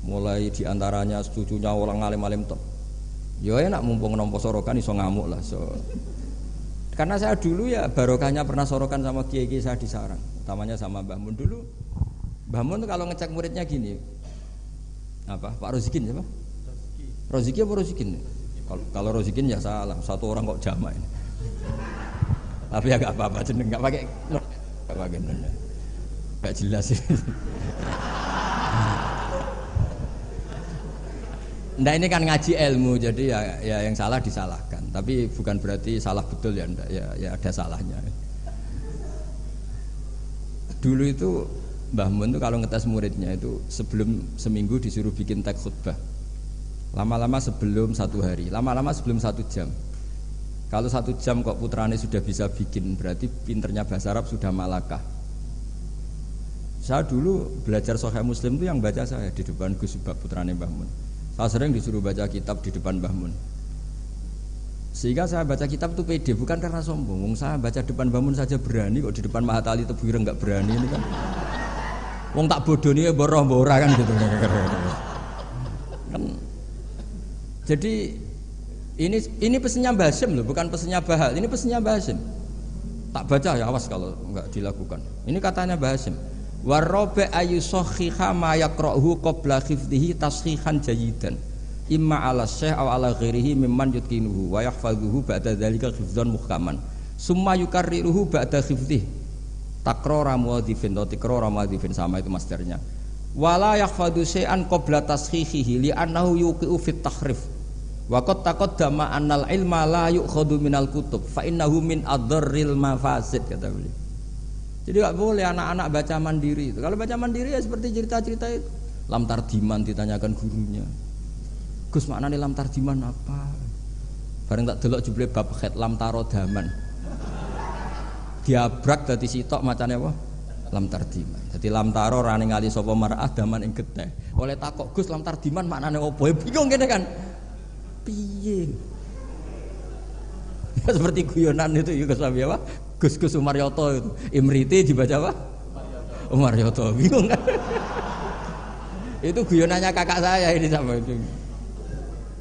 Mulai diantaranya cucunya orang alim-alim top. Ya enak mumpung nompo sorokan iso ngamuk lah so. Karena saya dulu ya barokahnya pernah sorokan sama kiai-kiai saya di sarang, utamanya sama Mbah Mun dulu. Mbah Mun tuh kalau ngecek muridnya gini, apa Pak Rozikin siapa? Roziki apa Rozikin? Kalau Rozikin ya salah, satu orang kok jamaah ini. Tapi ya nggak apa-apa, jeneng nggak pakai nggak jelas sih. Ndak ini kan ngaji ilmu, jadi ya yang salah disalahkan. Tapi bukan berarti salah betul ya, ndak ya ada salahnya. Dulu itu Mbah Mun tuh kalau ngetes muridnya itu sebelum seminggu disuruh bikin teks khutbah. Lama-lama sebelum 1 hari, lama-lama sebelum 1 jam. Kalau 1 jam kok putrane sudah bisa bikin, berarti pinternya bahasa Arab sudah malakah. Saya dulu belajar Sahih Muslim itu yang baca saya di depan Gus Subak putrane Mbah Mun. Saya sering disuruh baca kitab di depan Mbah Mun. Sehingga saya baca kitab itu pede, bukan karena sombong. Wong saya baca depan Mbah Mun saja berani, kok di depan Mahatali Tebuireng enggak berani ini kan. Wong tak bodoni ya boroh ora kan gitu. Kan. Jadi ini pesannya Mbah Hasyim loh, bukan pesannya Bahal. Ini pesannya Mbah Hasyim. Tak baca ya awas kalau enggak dilakukan. Ini katanya Mbah Hasyim. Warobe ayu sohiha ma yaqra'uhu qabla hifdhihi tashihan jayidan imma ala syekh aw ala ghairihi mimman yutkinuhu wa yahfazuhu ba'da dzalika hifdzan muhkaman summa yukarriruhu ba'da hifdhihi takrara muadzifin atau tikrara muadzifin sama itu masternya wala yahfadzu syai'an qabla tashihihi li'annahu yuqi'u fit tahrif wa qad taqaddama annal ilma la yu'khadhu minal kutub fa innahu min adharril mafasid kata beliau. Jadi nggak boleh anak-anak baca mandiri. Kalau baca mandiri ya seperti cerita-cerita itu. Lam Tardiman ditanyakan gurunya. Gus maknane lam tardiman apa? Bareng tak delok jebule bab khat lam tarodaman. Diabrak dadi sitok macane apa? Lam tardiman. Dadi lam taro rane ngali sapa mar'ah daman ing getih. Oleh takok Gus lam tardiman maknane apa? Bingung kene kan. Piye? Ya, seperti guyonan itu ya Gus apa? Gus Umaryoto itu Imriti dibaca apa? Umaryoto bingung kan? Itu guyonannya kakak saya ini sama itu.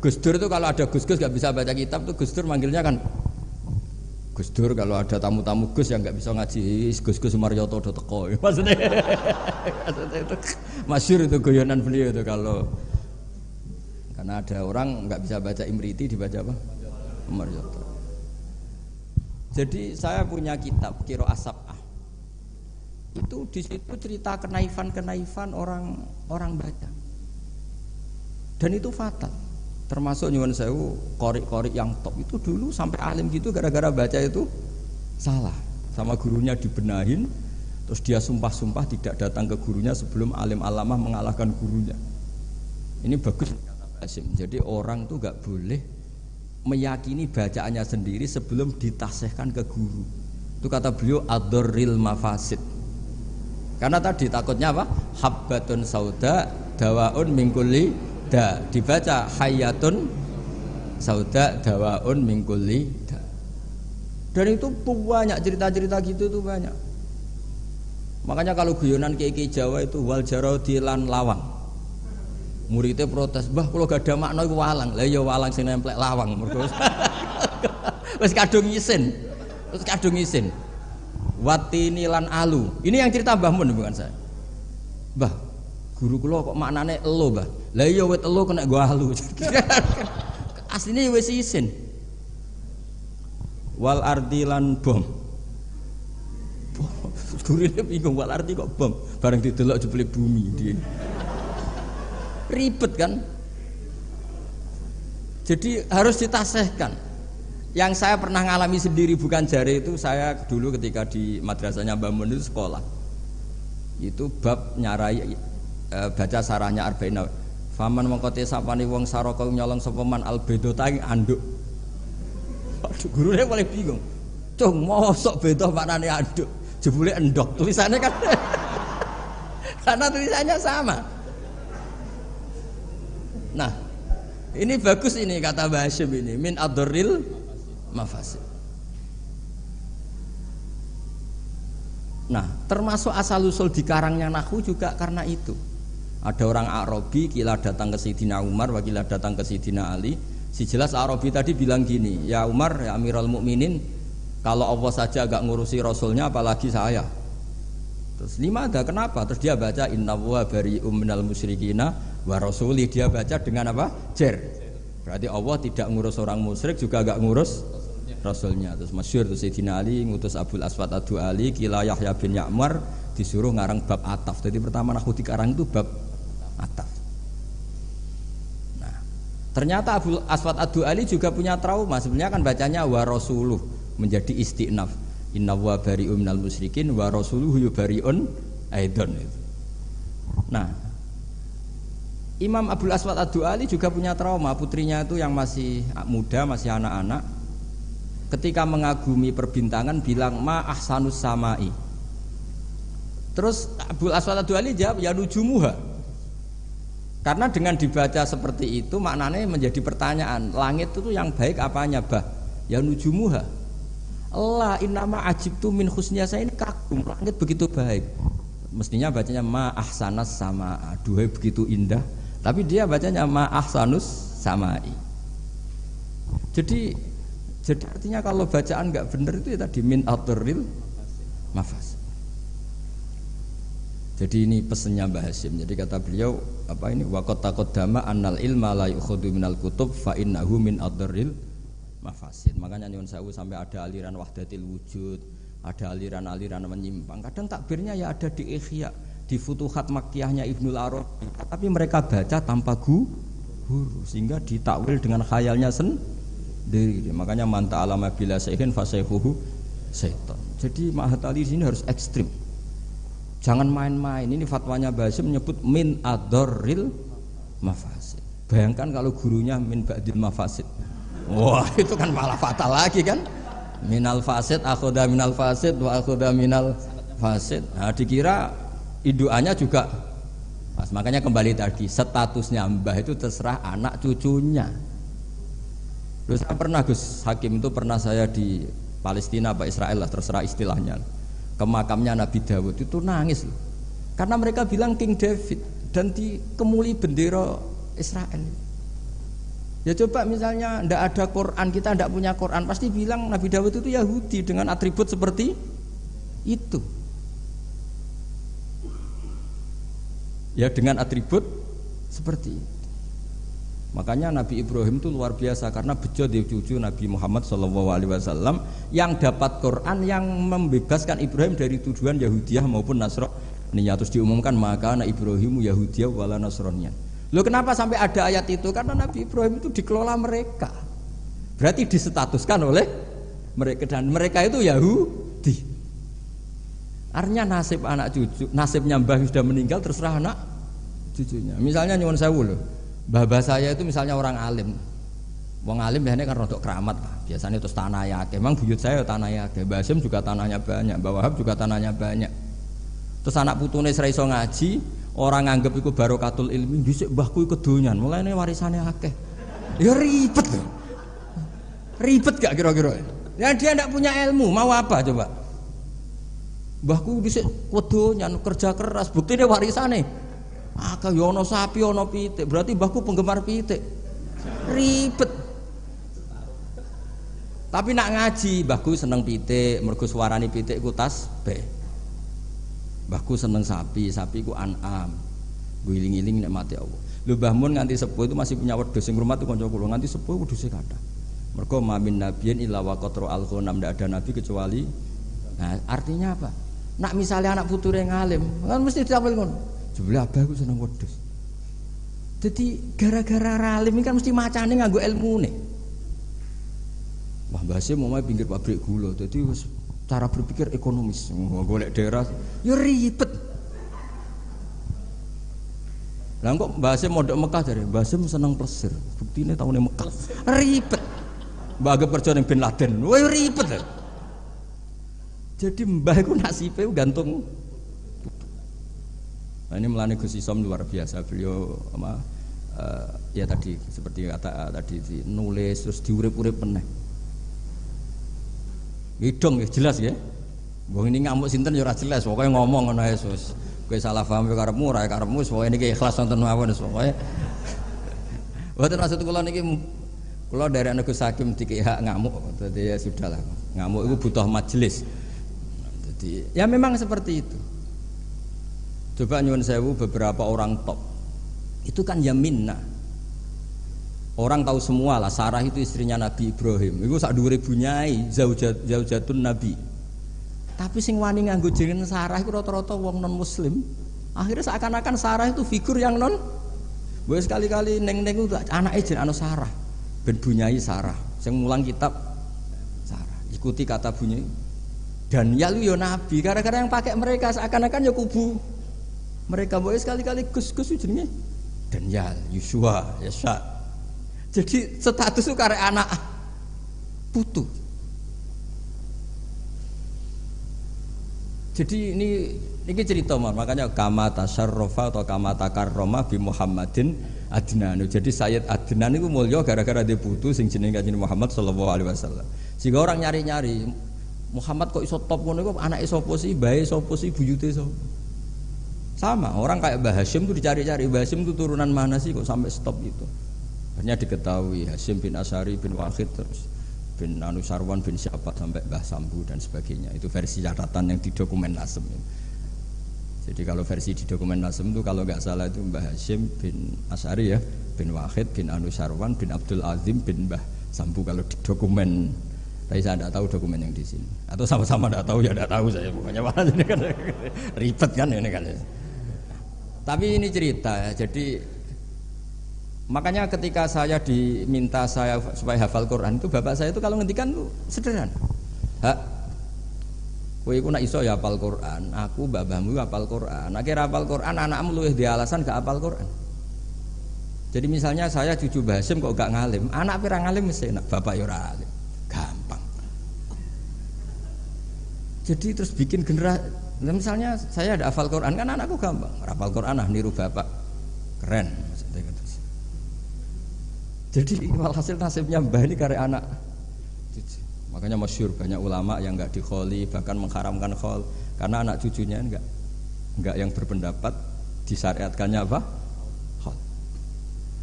Gus Dur itu kalau ada Gus-Gus gak bisa baca kitab tuh Gus Dur manggilnya kan Gus Dur. Kalau ada tamu-tamu Gus yang gak bisa ngaji Gus Umaryoto udah teko maksudnya itu masyhur itu guyonan beliau itu kalau karena ada orang gak bisa baca Imriti dibaca apa? Umaryoto. Jadi saya punya kitab Qiro As-Sab'ah. Itu di situ cerita kenaifan orang baca. Dan itu fatal. Termasuk nyuwun sewu qori-qori yang top itu dulu sampai alim gitu gara-gara baca itu salah. Sama gurunya dibenahin, terus dia sumpah-sumpah tidak datang ke gurunya sebelum alim alamah mengalahkan gurunya. Ini bagus kata Hasyim. Jadi orang tuh enggak boleh meyakini bacaannya sendiri sebelum ditasihkan ke guru. Itu kata beliau ad-darril mafasid. Karena tadi takutnya apa? Habbatun sauda dawaun min kulli da. Dibaca hayatun sauda dawaun min kulli da. Dan itu banyak cerita-cerita gitu tuh banyak. Makanya kalau guyonan kiai Jawa itu wal jarodi lan lawang. Muridnya protes, "Mbah kalau gak ada makna iku walang." Lah ya walang sing nemplek lawang mergo. Wis kadung isin. Wis kadung isin. Watini lan alu. Ini yang cerita Mbah Mun bukan saya. Mbah, guru kula kok maknane elo, Mbah. Lah iya wit elo kena go alu. Asline wis isin. Wal ardi lan bom. Gurune bingung wal ardi kok bom. Bareng didelok jebule bumi dia. Ribet kan? Jadi harus ditasehkan. Yang saya pernah ngalami sendiri bukan jari itu, saya dulu ketika di madrasahnya Mbah Mun itu sekolah. Itu bab nyarai baca sarahnya Arba'in. Faman mengkote sapani wong saraka nyolong sapa man albedota ing anduk. Aduh gurune paling bingung. Cung mosok beda maknane anduk. Jebule endok tulisannya kan. Karena tulisannya sama. Nah, ini bagus ini kata Mbah Hasyim ini min adril mafasid. Nah, termasuk asal usul di karangnya nahwu juga karena itu. Ada orang Arabi kila datang ke Sayyidina Umar, wakila datang ke Sayyidina Ali. Si jelas Arabi tadi bilang gini, "Ya Umar, ya Amirul Mukminin, kalau Allah saja agak ngurusi Rasulnya apalagi saya." Terus lima ada kenapa? Terus dia baca innallaha bari'um minal musyrikina wa rasuli. Dia baca dengan apa? Jer. Berarti Allah tidak ngurus orang musyrik juga agak ngurus Rasulnya. Terus masyhur terus Sayyidina Ali ngutus Abul Aswad Ad-Du'ali kila Yahya bin Ya'mar disuruh ngarang bab ataf. Jadi pertama nahwu dikarang itu bab ataf. Nah, ternyata Abul Aswad Ad-Du'ali juga punya trauma. Sebenarnya kan bacanya wa rasuluh menjadi istinaf. Inna wa bari'un minal musyrikin wa rasuluhu yubari'un aidon itu. Nah, Imam Abul Aswad Ad-Du'ali juga punya trauma. Putrinya itu yang masih muda, masih anak-anak, ketika mengagumi perbintangan bilang ma ahsanus samai. Terus Abul Aswad Ad-Du'ali jawab ya nujumuha. Karena dengan dibaca seperti itu maknanya menjadi pertanyaan, langit itu yang baik apanya, Bah? Ya nujumuha. Allah innama ajibtu min husniya, saya ini kagum langit begitu baik. Mestinya bacanya ma ahsanas sama, duhai begitu indah. Tapi dia bacanya ma ahsanus samai. Jadi artinya kalau bacaan nggak benar itu ya tadi min aturil mafas. Jadi ini pesannya Mbah Hasyim. Jadi kata beliau apa ini waqat taqaddama annal ilma la yukhadhu minal kutub fa innahu min aturil mafasid. Makanya nyuwun sewu sampai ada aliran wahdatil wujud, ada aliran-aliran menyimpang. Kadang takbirnya ya ada di Ihya, di Futuhat Makkiyahnya Ibnul Arabi. Tapi mereka baca tanpa guru sehingga ditakwil dengan khayalnya sendiri. Makanya manta alama bila sayhin fasayhuhu syaitan. Jadi Mahatali sini harus ekstrim. Jangan main-main. Ini fatwanya Mbah Hasyim menyebut min adorril mafasid. Bayangkan kalau gurunya min ba'dil mafasid. Wah, itu kan malah fatal lagi kan? Minal fasid akhoda minal fasid wa akhoda minal fasid. Nah, dikira induannya juga pas. Makanya kembali tadi statusnya Mbah itu terserah anak cucunya. Loh, saya pernah Gus Hakim itu pernah saya di Palestina apa Israel lah terserah istilahnya ke makamnya Nabi Dawud itu nangis loh. Karena mereka bilang King David dan dikemuli bendera Israel. Ya coba misalnya ndak ada Quran, kita ndak punya Quran, pasti bilang Nabi Dawud itu Yahudi dengan atribut seperti itu. Ya dengan atribut seperti itu. Makanya Nabi Ibrahim itu luar biasa karena bejo dia cucu Nabi Muhammad SAW yang dapat Quran yang membebaskan Ibrahim dari tuduhan Yahudiyah maupun Nasraniyah. Terus diumumkan maka anak Ibrahimu Yahudiyah wala Nasraniyah. Loh kenapa sampai ada ayat itu? Karena Nabi Ibrahim itu dikelola mereka. Berarti disetatuskan oleh mereka dan mereka itu Yahudi. Artinya nasib anak cucu, nasibnya mbah sudah meninggal terserah anak cucunya. Misalnya nyuwun sewu loh. Mbah saya itu misalnya orang alim. Wong alim biasanya kan rodok keramat lah. Biasanya terus tanah ya. Memang buyut saya tanah ya. Mbah Hasyim juga tanahnya banyak. Mbah Wahab juga tanahnya banyak. Terus anak putune ora iso ngaji, orang nganggep iku barokatul ilmi, dhisik mbahku iku kedonyan, mulane warisane akeh. Ya ribet lho. Ribet gak kira-kira? Ya dia ndak punya ilmu, mau apa coba? Mbahku dhisik kedonyan, kerja keras, buktine warisane akeh ya ana sapi ana pitik, berarti mbahku penggemar pitik. Ribet. Tapi nak ngaji, mbahku seneng pitik, mergo suarane pitik ku tasbih. Mbahku seneng sapi, sapi ku an'am. Guling-giling nikmati Allah. Lho Mbah Mun nganti sepuh itu masih punya wedhus sing rumah tuh kanca kula, nganti sepuh wedhuse kathah. Mergo mamin nabiyyin illa wa qatra al-ghanam, ndak ada nabi kecuali. Nah, artinya apa? Nak misalnya anak puture ngalim, kan mesti ditampil ngono. Jebule abah ku seneng wedhus. Jadi gara-gara alim ini kan mesti macane nganggo ilmune. Wah, Mbah Sim mau pinggir pabrik gula, jadi cara berpikir ekonomis, golek daerah, ya ribet. Lah kok Mbah Sim mondok Mekah jare, Mbah Sim seneng plesir, buktine taune Mekah, ribet. Mbah anggap kerja ning Bin Laden, wah ribet. Jadi Mbah iku nasibe gantung. Nah, ini melani Gus Isom luar biasa, beliau ya tadi seperti kata tadi nulis terus diurip-urip meneh. Hidung ya jelas ya. Wong ini ngamuk sinten ya ora jelas, pokoke ngomong ngono ae sus. Kowe salah paham ya karepmu ora karepmu, pokoke niki ikhlas wonten mawon pokoke. Mboten maksud kula niki kula dari anak Gus Hakim dikek hak ngamuk, dadi ya sudahlah. Ngamuk itu butuh majelis. Jadi ya memang seperti itu. Coba nyuwun sewu beberapa orang top. Itu kan yaminna. Orang tahu semua lah, Sarah itu istrinya Nabi Ibrahim. Itu sak dhuwure bunyai, zaujatun Nabi. Tapi sing wani nganggo jeneng Sarah itu rata-rata wong non muslim. Akhirnya seakan-akan Sarah itu figur yang non. Boleh sekali-kali neng-neng itu anake jeneng anu Sarah. Ben bunyai Sarah. Sing mulang kitab Sarah. Ikuti kata bunyai. Dan ya lu yo Nabi, gara-gara yang pakai mereka seakan-akan ya kubu. Mereka boleh sekali-kali Gus-Gus jenenge Daniel, Yusua, Yasa. Jadi status itu karek anak putu. Jadi ini cerita makanya kama tasyarrafa atau kama takarrama bi Muhammadin Adnan. Jadi Sayyid Adnan itu mulya gara-gara dia putu sing jenenge Kanjeng Muhammad sallallahu alaihi wasallam. Sehingga orang nyari-nyari Muhammad kok iso top ngono iku anake sapa sih, bae sapa sih, buyute sapa. Sama, orang kayak Mbah Hashim itu dicari-cari, Mbah Hashim itu turunan mana sih kok sampai stop itu. Akhirnya diketahui Hashim bin Asyari bin Wahid terus bin Anusarwan bin siapa sampai Mbah Sambu dan sebagainya. Itu versi catatan yang di dokumen Nasem. Jadi kalau versi di dokumen Nasem itu kalau nggak salah itu Mbah Hashim bin Asyari ya, bin Wahid bin Anusarwan bin Abdul Azim bin Mbah Sambu kalau di dokumen. Tapi saya tidak tahu dokumen yang di sini. Atau sama-sama tidak tahu ya tidak tahu saya pokoknya mana ini kan ribet kan ini kan. Tapi ini cerita ya. Jadi makanya ketika saya diminta saya supaya hafal Quran itu bapak saya itu kalau ngendikan itu sederhana. Hak, kowe iku nak iso ya hafal Quran, aku babahmu hafal Quran. Akhirnya hafal Quran, anakmu luwih di alasan gak hafal Quran. Jadi misalnya saya cucu Mbah Hasyim kok gak ngalim, anak pirang ngalim mesti enak, bapak ya ora alim. Gampang. Jadi terus bikin generasi. Misalnya saya ada hafal Quran kan anakku gampang, hafal Quran niru bapak, keren. Jadi walhasil nasibnya Mbah ini karek anak. Makanya masyhur banyak ulama yang enggak dikholi bahkan mengharamkan khol karena anak cucunya enggak yang berpendapat disyariatkannya apa? Khol.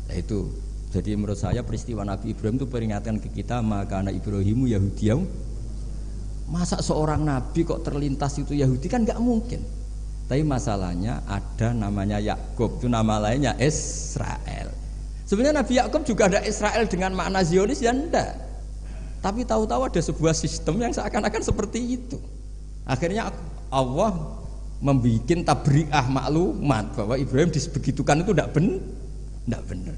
Nah itu. Jadi menurut saya peristiwa Nabi Ibrahim itu peringatkan ke kita maka anak Ibrahimu Yahudiyah. Masa seorang nabi kok terlintas itu Yahudi kan enggak mungkin. Tapi masalahnya ada namanya Yakub, itu nama lainnya Israel. Sebenarnya Nabi Yakub juga ada Israel dengan makna Zionis ya enggak. Tapi tahu-tahu ada sebuah sistem yang seakan-akan seperti itu. Akhirnya Allah membuat tabri'ah maklumat bahwa Ibrahim disebegitukan itu enggak benar.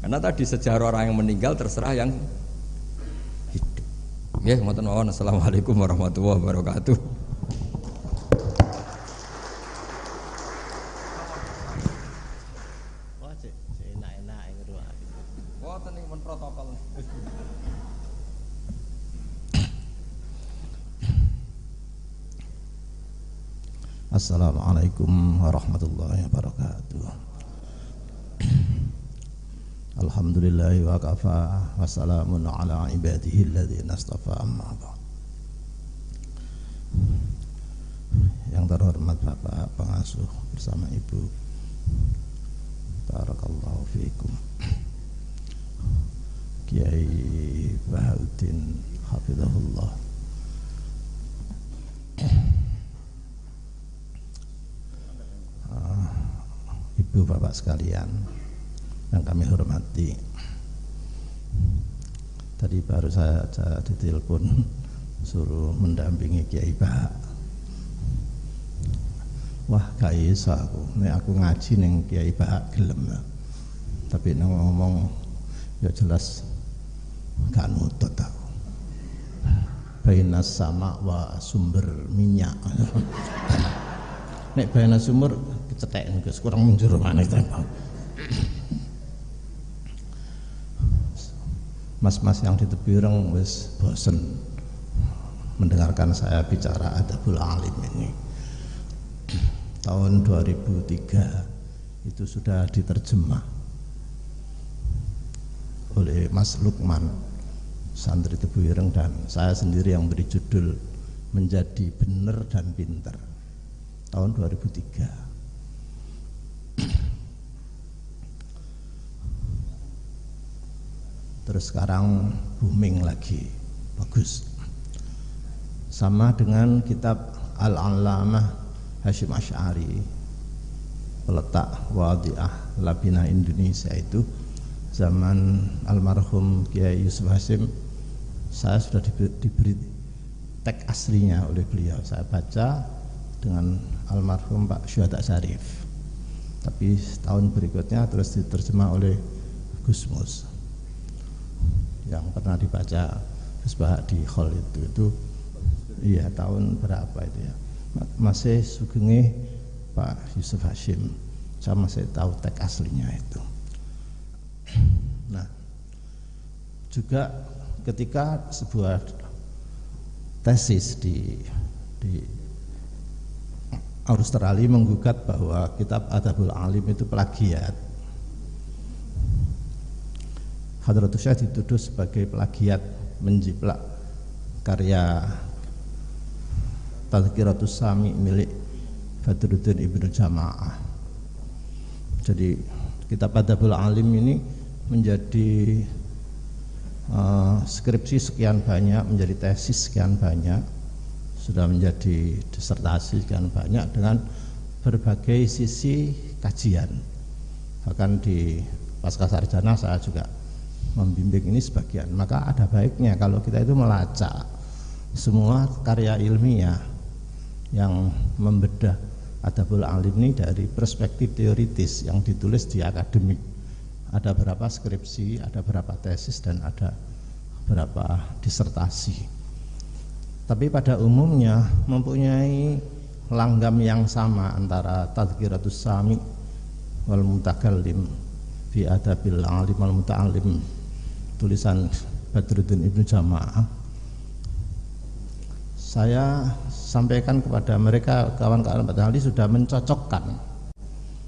Karena tadi sejarah orang yang meninggal terserah yang hidup. Ya, ngoten mawon. Assalamualaikum warahmatullahi wabarakatuh. Protokol. Assalamualaikum warahmatullahi wabarakatuh. Alhamdulillahi wa kafa wa salamun ala ibadihi alladhina astafa, amma ba'd. Yang terhormat Bapak Pengasuh bersama Ibu, barakallahu fiikum, Kiai Bahauddin hafizahullah. Ibu bapak sekalian yang kami hormati, tadi baru saya ditelepon suruh mendampingi Kiai Bah. Wah gak iso aku ngaji ning Kiai Bah gelem, tapi nang ngomong ya jelas gak nutut aku. Bainas sama wa sumber minyak. Nek bainas sumber kecetek Gus, kurang munjur maneh tembang. Mas-mas yang di tepi ireng wis bosen mendengarkan saya bicara adabul alim ini. Tahun 2003 itu sudah diterjemah oleh Mas Lukman, santri Tebu Ireng, dan saya sendiri yang beri judul Menjadi Bener dan Pinter tahun 2003. Terus sekarang booming lagi, bagus. Sama dengan kitab Al-Allamah Hasyim Asy'ari, peletak Wadhi'ah Labinah Indonesia, itu zaman almarhum Kiai Yusuf Hasyim. Saya sudah diberi teks aslinya oleh beliau. Saya baca dengan almarhum Pak Syuhada Syarif, tapi tahun berikutnya terus diterjemah oleh Gus Mus yang pernah dibaca Gus Bahak di hall itu iya tahun berapa itu ya, masih sugenge Pak Yusuf Hasyim, saya masih tahu teks aslinya itu. Nah, juga ketika sebuah tesis di Australia menggugat bahwa kitab Adabul Alim itu plagiat, Hadratus Syekh dituduh sebagai plagiat, menjiplak karya Tazkiratus Sami milik Badruddin Ibnu Jamaah. Jadi kitab Adabul Alim ini menjadi skripsi sekian banyak, menjadi tesis sekian banyak, sudah menjadi disertasi sekian banyak dengan berbagai sisi kajian. Bahkan di pascasarjana saya juga membimbing ini sebagian. Maka ada baiknya kalau kita itu melacak semua karya ilmiah yang membedah Adabul Alim ini dari perspektif teoritis yang ditulis di akademik. Ada berapa skripsi, ada berapa tesis, dan ada berapa disertasi. Tapi pada umumnya mempunyai langgam yang sama antara Tazkiratus Sami wal Mutakallim fi Adabil Alim wal Muta'allim, tulisan Badruddin Ibnu Jamaah. Saya sampaikan kepada mereka, kawan-kawan Pak Ahli sudah mencocokkan.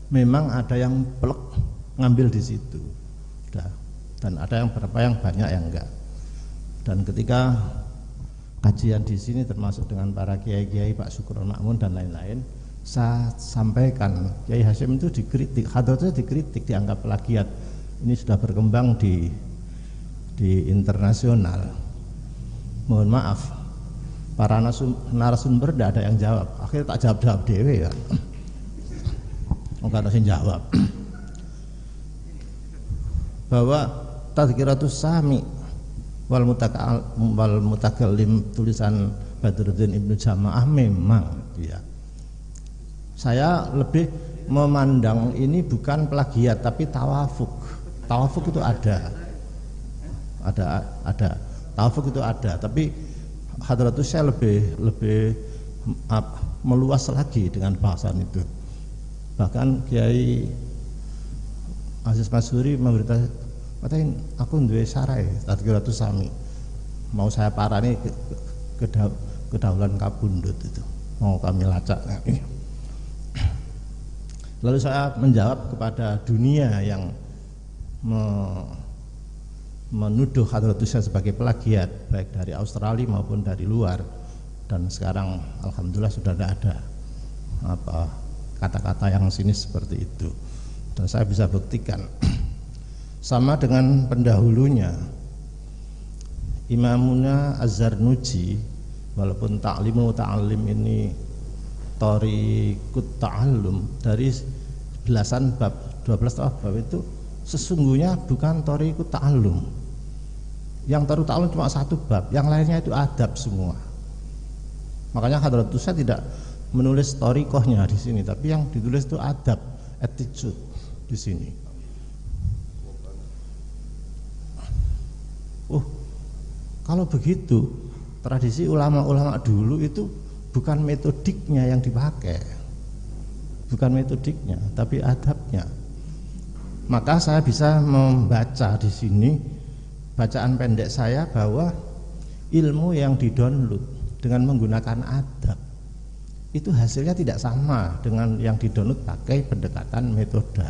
Memang ada yang plek ngambil di situ, dan ada yang berapa yang banyak yang enggak. Dan ketika kajian di sini termasuk dengan para kiai-kiai Pak Syukron Makmun dan lain-lain, saya sampaikan Kiai Hasyim itu dikritik, Hadratnya dikritik, dianggap plagiat. Ini sudah berkembang di internasional. Mohon maaf, para narasumber tidak ada yang jawab. Akhirnya tak jawab dewe kan. Enggak ada yang jawab. Bahwa Tazkiratus Sami wal Mutakallim tulisan Badruddin Ibnu Jamaah memang ya. Saya lebih memandang ini bukan plagiat tapi tawafuk. Tawafuk itu ada. Tawafuk itu ada, tapi Hadratus saya lebih meluas lagi dengan bahasan itu. Bahkan Kiai Aziz Masyuri memberitahu, katanya aku duwe sarai Tazkiratus Sami, mau saya parani kedaulan Kabundut itu, mau kami lacak. Lalu saya menjawab kepada dunia yang menuduh Hadratus Syekh sebagai plagiat baik dari Australia maupun dari luar, dan sekarang alhamdulillah sudah tidak ada kata-kata yang sinis seperti itu, dan saya bisa buktikan. Sama dengan pendahulunya Imamuna Az-Zarnuji, walaupun ta'limu ta'alim ini thariqut ta'allum, dari belasan bab, 12 bab itu sesungguhnya bukan thariqut ta'allum. Yang thariqut ta'allum cuma satu bab, yang lainnya itu adab semua. Makanya Hadratus Syekh tidak menulis thariqohnya di sini, tapi yang ditulis itu adab, attitude di sini. Kalau begitu, tradisi ulama-ulama dulu itu bukan metodiknya yang dipakai, bukan metodiknya, tapi adabnya. Maka saya bisa membaca di sini bacaan pendek saya bahwa ilmu yang didownload dengan menggunakan adab itu hasilnya tidak sama dengan yang didownload pakai pendekatan metode.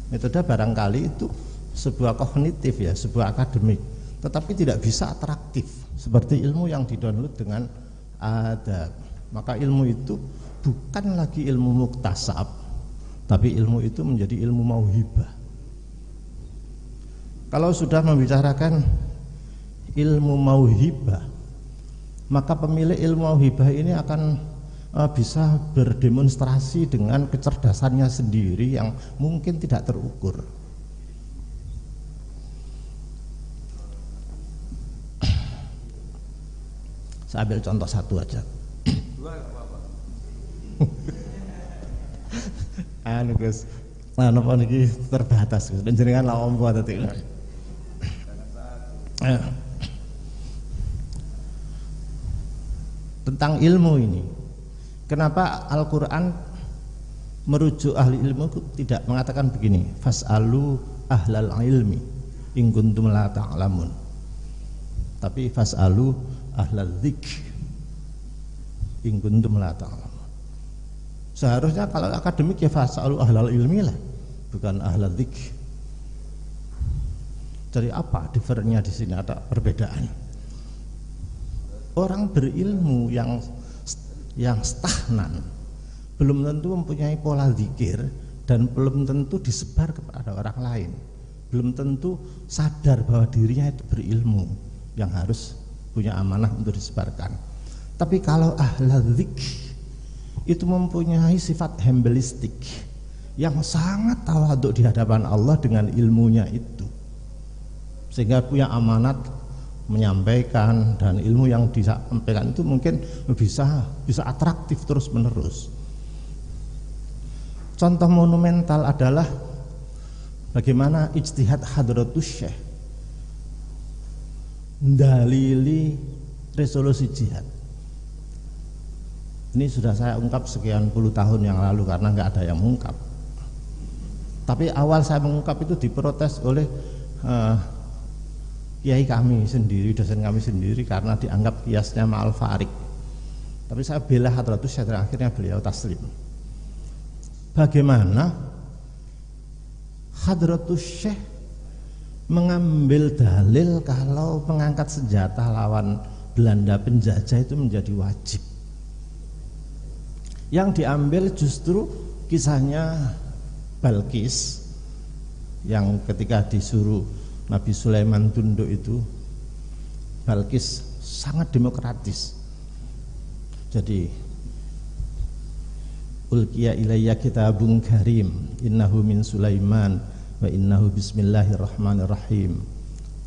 Metode barangkali itu sebuah kognitif ya, sebuah akademik, tetapi tidak bisa atraktif seperti ilmu yang didownload dengan adab. Maka ilmu itu bukan lagi ilmu muktasab, tapi ilmu itu menjadi ilmu mauhibah. Kalau sudah membicarakan ilmu mauhibah, maka pemilik ilmu mauhibah ini akan bisa berdemonstrasi dengan kecerdasannya sendiri yang mungkin tidak terukur. Saya ambil contoh satu aja. Gus, napa niki terbatas Gus, jenengan lah ombo tadi. Tentang ilmu ini, kenapa Al-Quran merujuk ahli ilmu tidak mengatakan begini, fas'alu ahlal ilmi in kuntum la ta'lamun, tapi fas'alu ahlal dzikr in kuntum la ta'lamun. Seharusnya kalau akademik ya fas'alu ahlal ilmi lah, bukan ahlal dzikr. Jadi apa diferennya di sini, ada perbedaan. Orang berilmu yang stagnan belum tentu mempunyai pola zikir dan belum tentu disebar kepada orang lain, belum tentu sadar bahwa dirinya itu berilmu yang harus punya amanah untuk disebarkan. Tapi kalau ahlul dzikr itu mempunyai sifat humbilistik yang sangat tawadhu di hadapan Allah dengan ilmunya itu, sehingga punya amanat menyampaikan, dan ilmu yang disampaikan itu mungkin bisa atraktif terus menerus. Contoh monumental adalah bagaimana ijtihad Hadratus Syekh dalili resolusi jihad. Ini sudah saya ungkap sekian puluh tahun yang lalu karena nggak ada yang mengungkap. Tapi awal saya mengungkap itu diprotes oleh kiai kami sendiri, dosen kami sendiri, karena dianggap kiasnya ma'al farik. Tapi saya bela Hadratus Syekh, akhirnya beliau taslim. Bagaimana Hadratus Syekh mengambil dalil kalau mengangkat senjata lawan Belanda penjajah itu menjadi wajib. Yang diambil justru kisahnya Balkis yang ketika disuruh Nabi Sulaiman tunduk itu, Balkis sangat demokratis. Jadi ulqiya ilayya kitabun karim innahu min Sulaiman wa innahu bismillahirrahmanirrahim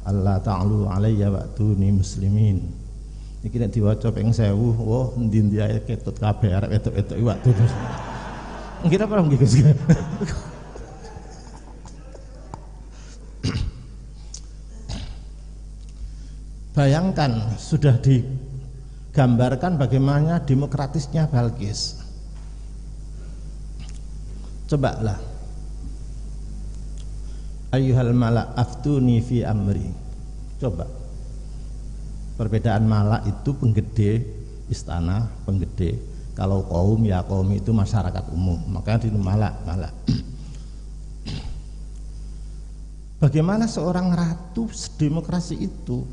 alla ta'lu alayya wa'tuni muslimin. Iki nek diwaca ping 1000, wah endi-endi ae ketut kabeh arep etuk-etuk waktu terus. Ngira apa nggih Gus? Bayangkan sudah digambarkan bagaimana demokratisnya Balkis. Cobalah, ayyuhal mala aftuni fi amri. Coba, perbedaan mala itu penggede istana, penggede, Kalau kaum ya kaum itu masyarakat umum, makanya di malak. Bagaimana seorang ratu demokrasi itu?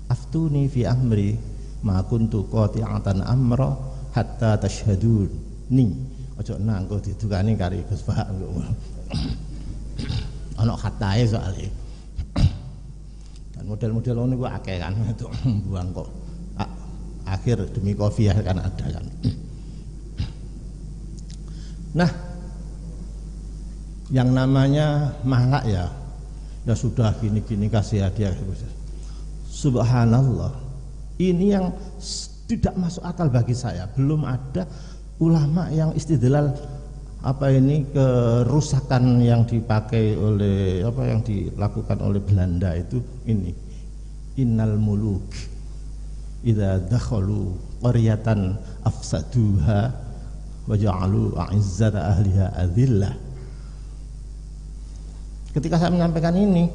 Aftuni fi amri ma kuntu qati'atan amra hatta tashhaduni. Ojo nangko didukani kari Gus Pak. Ana khatae soalé. Dan model-model ngono ku akeh kan itu buang kok. Akhir demi kofiah kan ada kan. Nah, yang namanya malak ya sudah gini-gini kasih hadiah. Subhanallah, ini yang tidak masuk akal bagi saya. Belum ada ulama yang istidlal kerusakan yang dipakai oleh yang dilakukan oleh Belanda itu ini. Innal muluk idza dakhalu qaryatan afsaduha wa ja'alu a'izzata ahliha adillah. Ketika saya menyampaikan ini,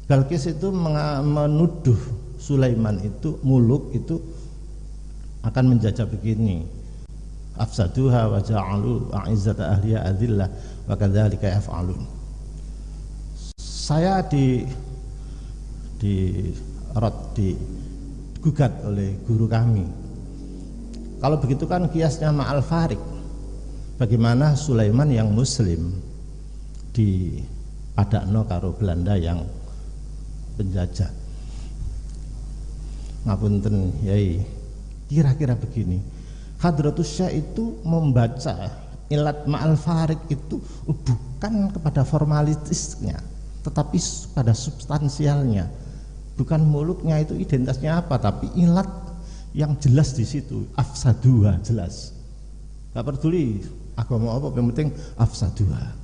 Balkis itu menuduh Sulaiman itu muluk itu akan menjajah begini, afsaduha wa ja'alu a'izzata ahliha adillah wa kadzalika yaf'alun. Saya digugat oleh guru kami. Kalau begitu kan kiasnya ma'al farik. Bagaimana Sulaiman yang muslim di padakno karo Belanda yang penjajah. Ngapunten Yai, kira-kira begini, Hadratus Syekh itu membaca ilat ma'al farik itu bukan kepada formalitisnya, tetapi pada substansialnya. Bukan muluknya itu identitasnya apa, tapi ilat yang jelas di situ. Afsaduha jelas. Gak peduli agama apa, yang penting afsaduha.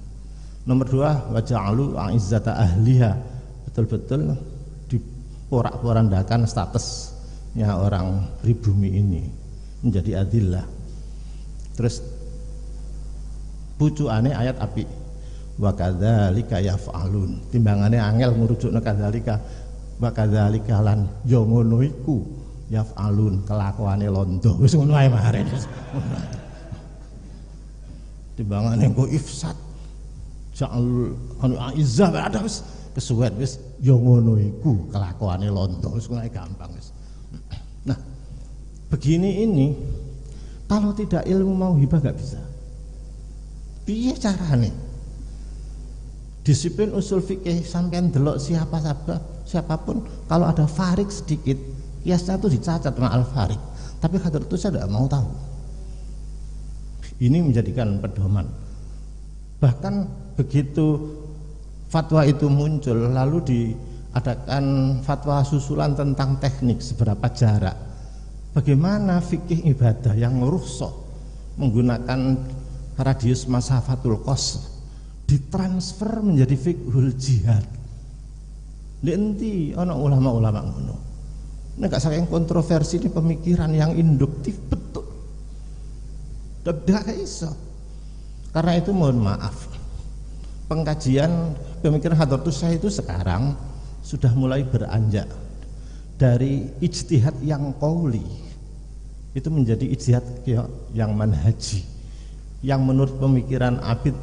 Nomor 2, waja'alu a'izzata ahliha. Betul-betul diporak-porandakan statusnya orang pribumi ini menjadi adillah. Terus pucukane ayat api, wa kadzalika yaf'alun. Timbangane angel ngurujukna kadzalika, wa kadzalika lan ya ngono iku yaf'alun, kelakuane londo. Wis ngono ae maren. Timbangane engko ifsad ja'al anu aizzah ada wis kesuwen wis ya ngono iku kelakuane londo. Wis ngono ae gampang wis. Nah, begini ini kalau tidak ilmu mau hibah gak bisa. Piye carane? Disiplin usul fikih sampean delok siapapun kalau ada farik sedikit, kiasnya itu dicatat ma'al farik. Tapi khadir itu saya tidak mau tahu. Ini menjadikan pedoman. Bahkan begitu fatwa itu muncul, lalu diadakan fatwa susulan tentang teknik seberapa jarak. Bagaimana fikih ibadah yang rukhsah menggunakan radius masafatul qasr ditransfer menjadi fiqhul jihad. Nanti ana ulama-ulama ngono. Nek gak saking kontroversi ini pemikiran yang induktif betul. Tidak iso. Karena itu mohon maaf, pengkajian pemikiran Hadratus Syekh itu sekarang sudah mulai beranjak dari ijtihad yang qauli itu menjadi ijtihad yang manhaji, yang menurut pemikiran Abid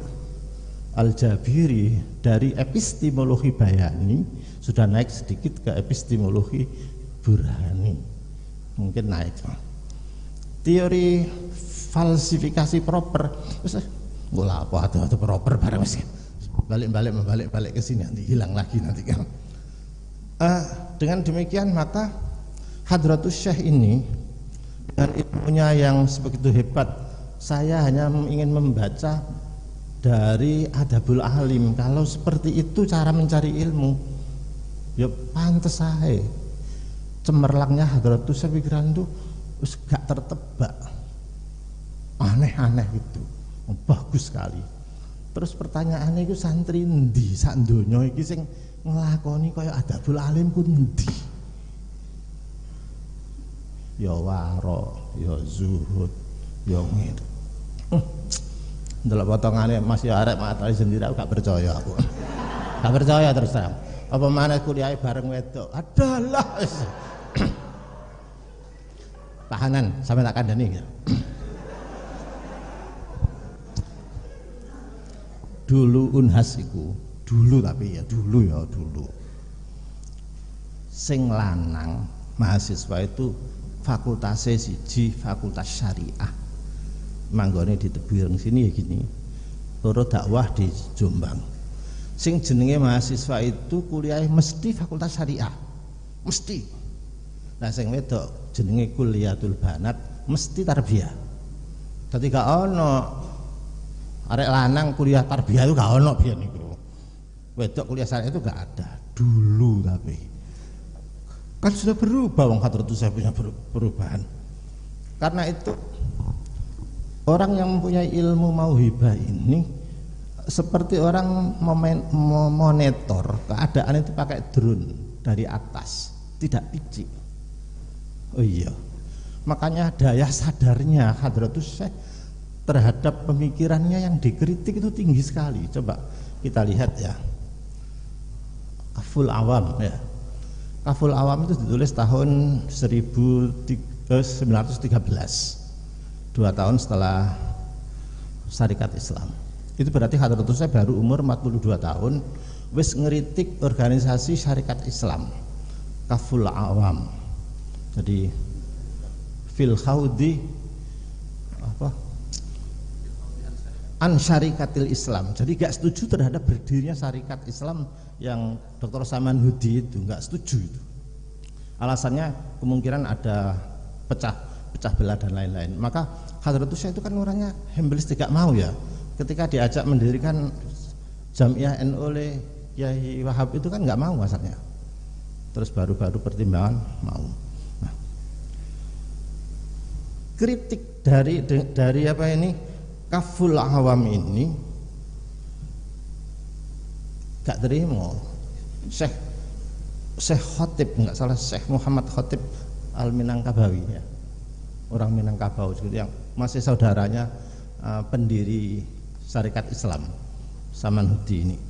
Al-Jabiri dari epistemologi bayani sudah naik sedikit ke epistemologi burhani, mungkin naik. Teori falsifikasi proper bola apa atau proper barang mesin balik ke sini, nanti hilang lagi nanti kan. Dengan demikian maka Hadratus Syekh ini dengan ilmunya yang sebegitu hebat, saya hanya ingin membaca dari Adabul Alim. Kalau seperti itu cara mencari ilmu, ya pantes saja. Cemerlangnya Hadratus Syekh pikiran itu gak tertebak, aneh-aneh gitu. Bagus sekali. Terus pertanyaannya itu santri endi sak donya iki sing nglakoni kaya Adabul Alim ku endi? Ya waro, ya zuhud, ya ngene. Ndelok potongane Mas ya arek matane sendiri aku gak percaya aku. Gak percaya terus terang. Apa maneh kuliahe bareng wedok? Adalah tahanan sampai tak kandani ya. Dulu Unhas iku, dulu tapi ya dulu sing lanang mahasiswa itu fakultasnya siji fakultas syariah manggone di Tebuireng sini ya gini loro dakwah di Jombang. Sing jenenge mahasiswa itu kuliah mesti fakultas syariah mesti. Nah sing wedok jenenge kuliatul banat mesti tarbiyah. Dadi gak ono arek lanang kuliah tarbiyah itu gak ono biyen niku. Wedok kuliah syariah itu gak ada dulu, tapi kan sudah berubah wong Hadratus saya punya perubahan. Karena itu orang yang mempunyai ilmu mauhibah ini seperti orang memonitor keadaan itu pakai drone dari atas, tidak picik. Oh iya, makanya daya sadarnya Hadratus Syekh terhadap pemikirannya yang dikritik itu tinggi sekali. Coba kita lihat ya, Kaful Awam ya. Kaful Awam itu ditulis tahun 1913, 2 tahun setelah Syarikat Islam. Itu berarti Hadratus Syekh baru umur 42 tahun wis ngeritik organisasi Syarikat Islam. Kaful Awam. Jadi fil khawdi apa? An syarikatil Islam. Jadi gak setuju terhadap berdirinya syarikat Islam yang Dr. Saman Hudi itu, gak setuju itu. Alasannya kemungkinan ada pecah belah dan lain-lain. Maka Hadratus Syekh itu kan orangnya hembelis tidak mau ya. Ketika diajak mendirikan Jamiah NU oleh Kyai Wahab itu kan nggak mau asalnya. Terus baru-baru pertimbangan mau. Nah, kritik dari apa ini Kaful Awam ini gak terima. Syekh Khotib nggak salah, Syekh Muhammad Khotib Al-Minangkabawi ya, orang Minangkabau yang masih saudaranya pendiri Syarikat Islam Saman Hudi ini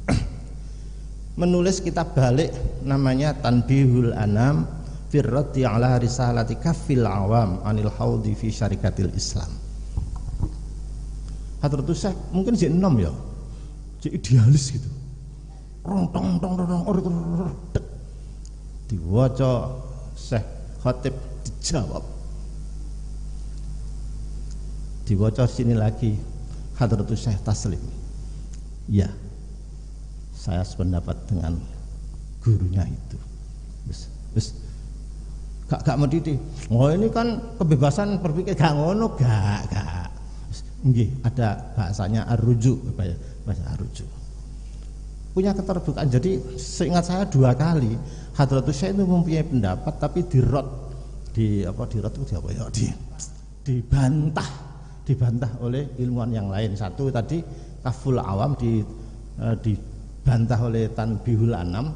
menulis kitab balik namanya Tanbihul Anam Firrati ala Risalati Kafil Awam Anil Haudi fi Syarikatil Islam. Hadratus Syekh mungkin si enom ya, si idealis gitu, diwaca Syekh Khotib dijawab, diwaca sini lagi Hadratus Syekh taslim, ya saya sependapat dengan gurunya itu. Wis gak mediti. Oh ini kan kebebasan berpikir, gak ngono, gak. Nggih, ada bahasanya ar-rujuk, bahasa ar-rujuk. Punya keterbukaan. Jadi seingat saya 2 kali Hadratus Syekh itu mempunyai pendapat tapi dibantah oleh ilmuwan yang lain. Satu tadi Kaful Awam dibantah oleh Tanbihul Anam,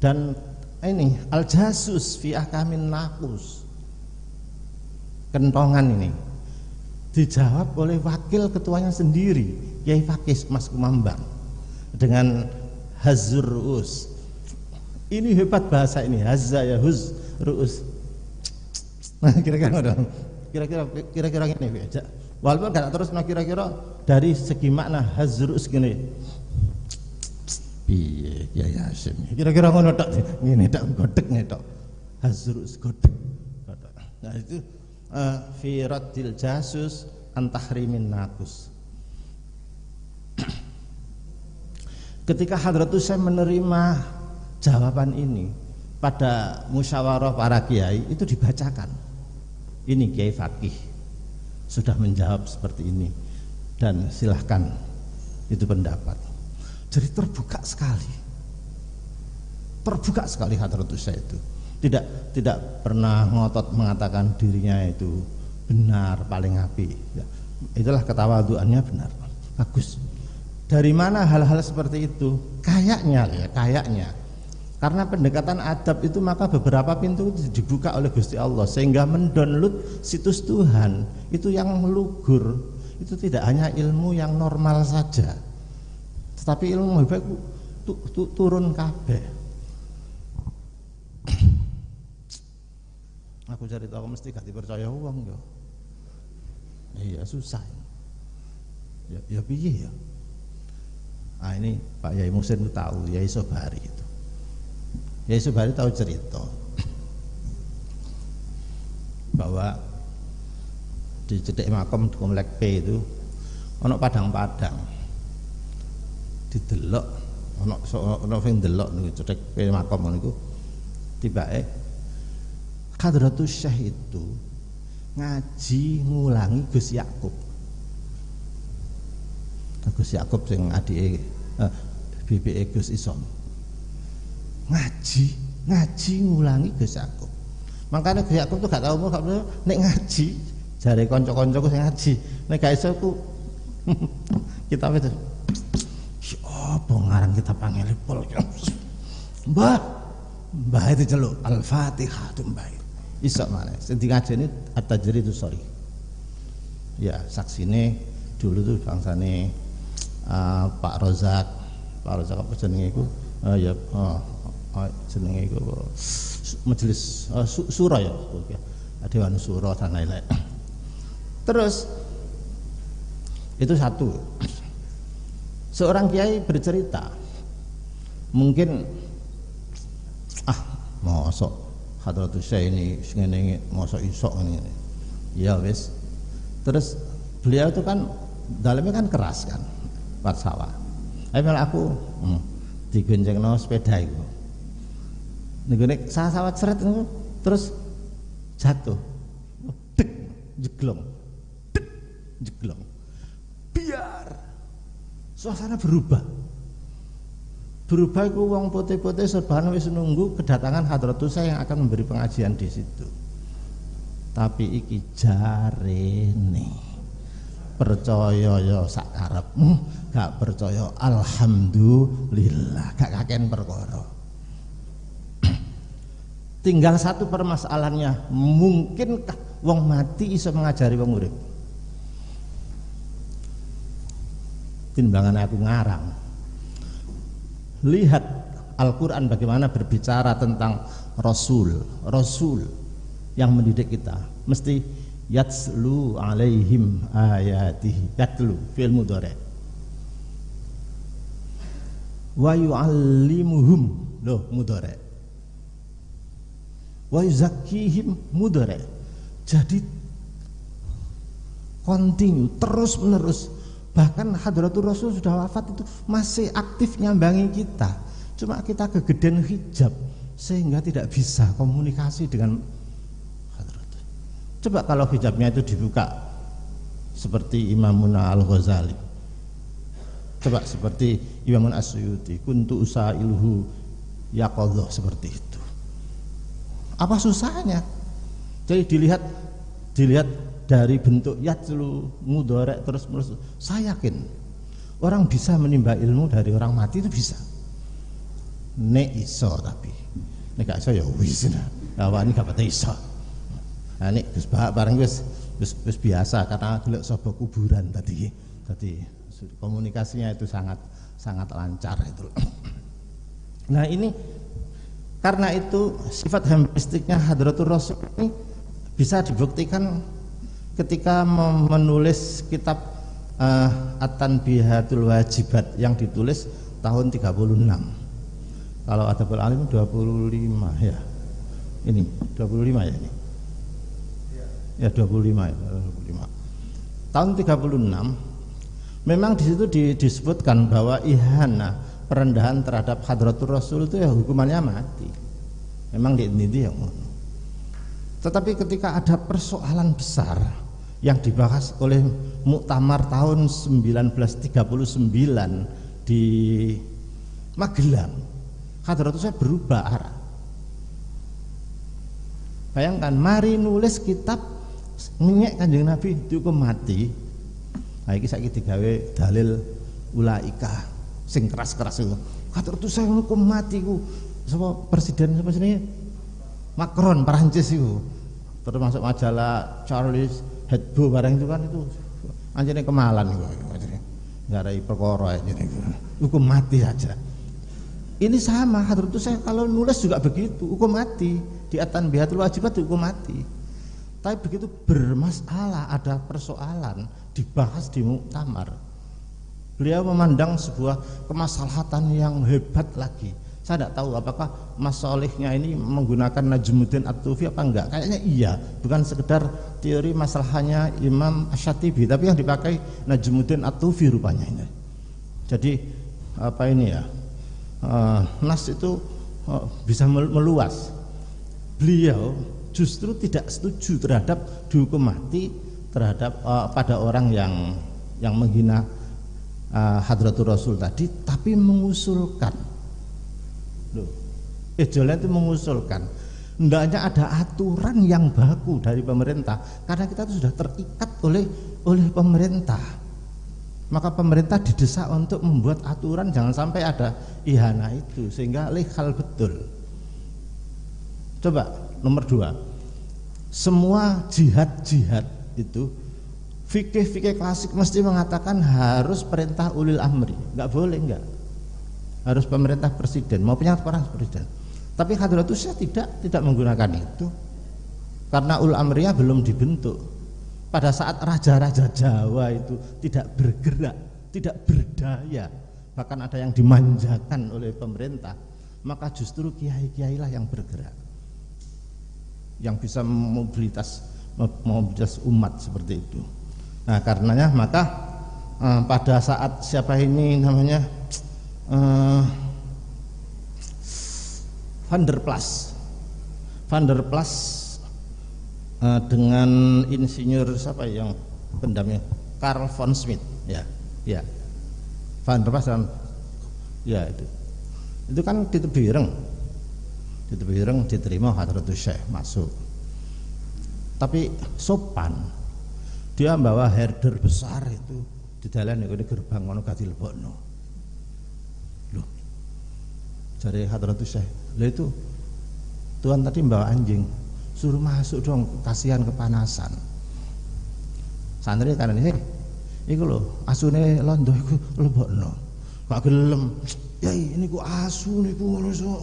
dan ini Al-Jasus fi Ahkamin Naqus, kentongan ini dijawab oleh wakil ketuanya sendiri Kyai Fakih Mas Kumambang dengan Hazzur Ru'us. Ini hebat bahasa ini, Hazza ya Huz Ru'us. Nah kira-kira ini aja. Walaupun gak terus kira-kira dari segi makna Hazzur Ru'us gini. Piye ya Hasyim. Kira-kira ngono tok ngene tok godhek tok. Hazzur Ru'us godhek. Nah itu fi raddil jasus an tahrimin naqus. Ketika Hadratus Syekh menerima jawaban ini pada musyawarah para kiai itu dibacakan. Ini Kiai Fakih sudah menjawab seperti ini dan silahkan itu pendapat. Jadi terbuka sekali Hadratus Syekh itu. Tidak pernah ngotot mengatakan dirinya itu benar, paling apik. Ya, itulah ketawaduannya benar, bagus. Dari mana hal-hal seperti itu? Kayaknya. Karena pendekatan adab itu maka beberapa pintu dibuka oleh Gusti Allah sehingga mendownload situs Tuhan itu yang lugur. Itu tidak hanya ilmu yang normal saja, tetapi ilmu hebat turun kabeh. Aku cerita aku mesti gak dipercaya wong yo. Iya susah. Ya piye ya? Ah ini Pak Yai Muhsin itu tahu, Yai Sobari itu. Yai Sobari tahu cerita bahwa di cedek makam Komplek P itu ono padang-padang didelok ono sing delok niku cedek P makam niku tibake Hadratus Syekh itu ngaji ngulangi Gus Yakub. Gus Yakub sing adike BBE Gus Isom. Ngaji ngulangi Gus Yakub. Makanya Gus Yakub tuh gak tau mau nek ngaji jare kanca-kancaku sing ngaji. Nek gak iso ku kitab itu. Apa ngarang kitab Pangelipol? Mbah itu celuk Al-Fatihah tuh mbah. Iso mana? Sing ngajeni At-Tajridus Sharih. Ya, saksine dulu tuh bangsane Pak Rozak apa jenenge iku? Jenenge iku majelis Suro ya. Dewan Suro dan lain-lain. Terus itu satu. Seorang kiai bercerita, mungkin mosok Hadratus Syekh ini ngene mosok isok ngene. Ya wis. Terus beliau itu kan dalamnya kan keras kan, Pak sawah. Malah aku digoncengno sepeda iku. Nek sawah seret niku terus jatuh. Dek jeglong. Biar suasana berubah iku wong putih-putih serban wis nunggu kedatangan Hadratus Syekh yang akan memberi pengajian di situ. Tapi iki jarene percaya ya sak karepmu, gak percaya alhamdulillah, gak kaken perkara. Tinggal satu permasalahannya, mungkinkah wong mati iso mengajari wong urip? Timbangan aku ngarang. Lihat Al-Quran bagaimana berbicara tentang Rasul yang mendidik kita. Mesti yatslu alaihim ayatihi, yatlu fi'il mudhari'. Wa yu'allimuhum mudhari'. Wa yuzakkihim mudhari'. Jadi continue terus menerus. Bahkan Hadratul Rasul sudah wafat itu masih aktif nyambangi kita. Cuma kita kegedean hijab sehingga tidak bisa komunikasi dengan Hadratul. Coba kalau hijabnya itu dibuka seperti Imamuna Al-Ghazali. Coba seperti Imamun As-Suyuti, kuntu usailuhu yaqadhah, seperti itu. Apa susahnya? Jadi dilihat dari bentuk yatlu mudhari' terus menerus. Saya yakin orang bisa menimba ilmu dari orang mati itu bisa. Nek iso, tapi nek gak iso ya wis. Awak ini gak pati iso. Nah nek Gus bareng wis biasa karena gelek sapa kuburan tadi komunikasinya itu sangat lancar itu. Nah ini karena itu sifat hempistiknya Hadratul Rasul ini bisa dibuktikan ketika menulis kitab At-Tanbihatul Wajibat yang ditulis tahun 36. Kalau Adabul Alim 25 ya. Ini 25 ya ini. Ya 25 ya, 25. Tahun 36 memang di situ disebutkan bahwa ihana, perendahan terhadap Hadratul Rasul itu ya hukumannya mati. Memang di yang ngono. Tetapi ketika ada persoalan besar yang dibahas oleh Muktamar tahun 1939 di Magelang, Hadratus Syekh berubah arah. Bayangkan, mari nulis kitab ngenyek Kanjeng Nabi dihukum mati. Nah iki saiki digawe dalil ulaika sing keras-keras itu. Hadratus Syekh hukum mati ku sapa presiden sapa jenenge? Macron Perancis itu. Termasuk majalah Charles Hebdo barang itu kan itu anjene kemalan itu ngarai perkara ini hukum mati saja. Ini sama Hadratus Syekh kalau nulis juga begitu, hukum mati. di at-tanbihatul wajibat dihukum mati. Tapi begitu bermasalah, ada persoalan, dibahas di muktamar, beliau memandang sebuah kemaslahatan yang hebat lagi. Saya tidak tahu apakah Mas Solihnya ini menggunakan Najmuddin At-Tufi apa enggak. Kayaknya iya, bukan sekedar teori masalahnya Imam Asy-Syatibi, tapi yang dipakai Najmuddin At-Tufi rupanya ini. Jadi apa ini ya, nas itu bisa meluas. Beliau justru tidak setuju terhadap dihukum mati terhadap pada orang yang menghina Hadratul Rasul tadi, tapi mengusulkan, Ijazah itu mengusulkan, hendaknya ada aturan yang baku dari pemerintah, karena kita itu sudah terikat oleh pemerintah. Maka pemerintah didesak untuk membuat aturan jangan sampai ada ihana itu, sehingga legal betul. Coba nomor 2, semua jihad itu fikih klasik mesti mengatakan harus perintah ulil amri, nggak boleh, nggak harus pemerintah presiden, mau punya orang presiden. Tapi Hadratus Syekh tidak menggunakan itu, karena ulil amriyah belum dibentuk. Pada saat raja-raja Jawa itu tidak bergerak, tidak berdaya, bahkan ada yang dimanjakan oleh pemerintah, maka justru kiai-kiai lah yang bergerak, yang bisa memobilitas umat seperti itu. Nah, karenanya maka pada saat siapa ini namanya Van der Plas dengan insinyur siapa yang pendamnya Karl von Schmidt, ya Van der Plas dan ya itu kan di Tebireng diterima Hadratus Syekh masuk, tapi sopan, dia bawa herder besar itu di dalam ini gerbang ngono gak dilebokno. Loh, dari Hadratus Syekh, lah itu Tuhan tadi bawa anjing, suruh masuk dong, kasihan kepanasan. Santri kan ini iku lho, asune londo iku lebokno. Gak gelem. Ya ini ku asu niku ngono so.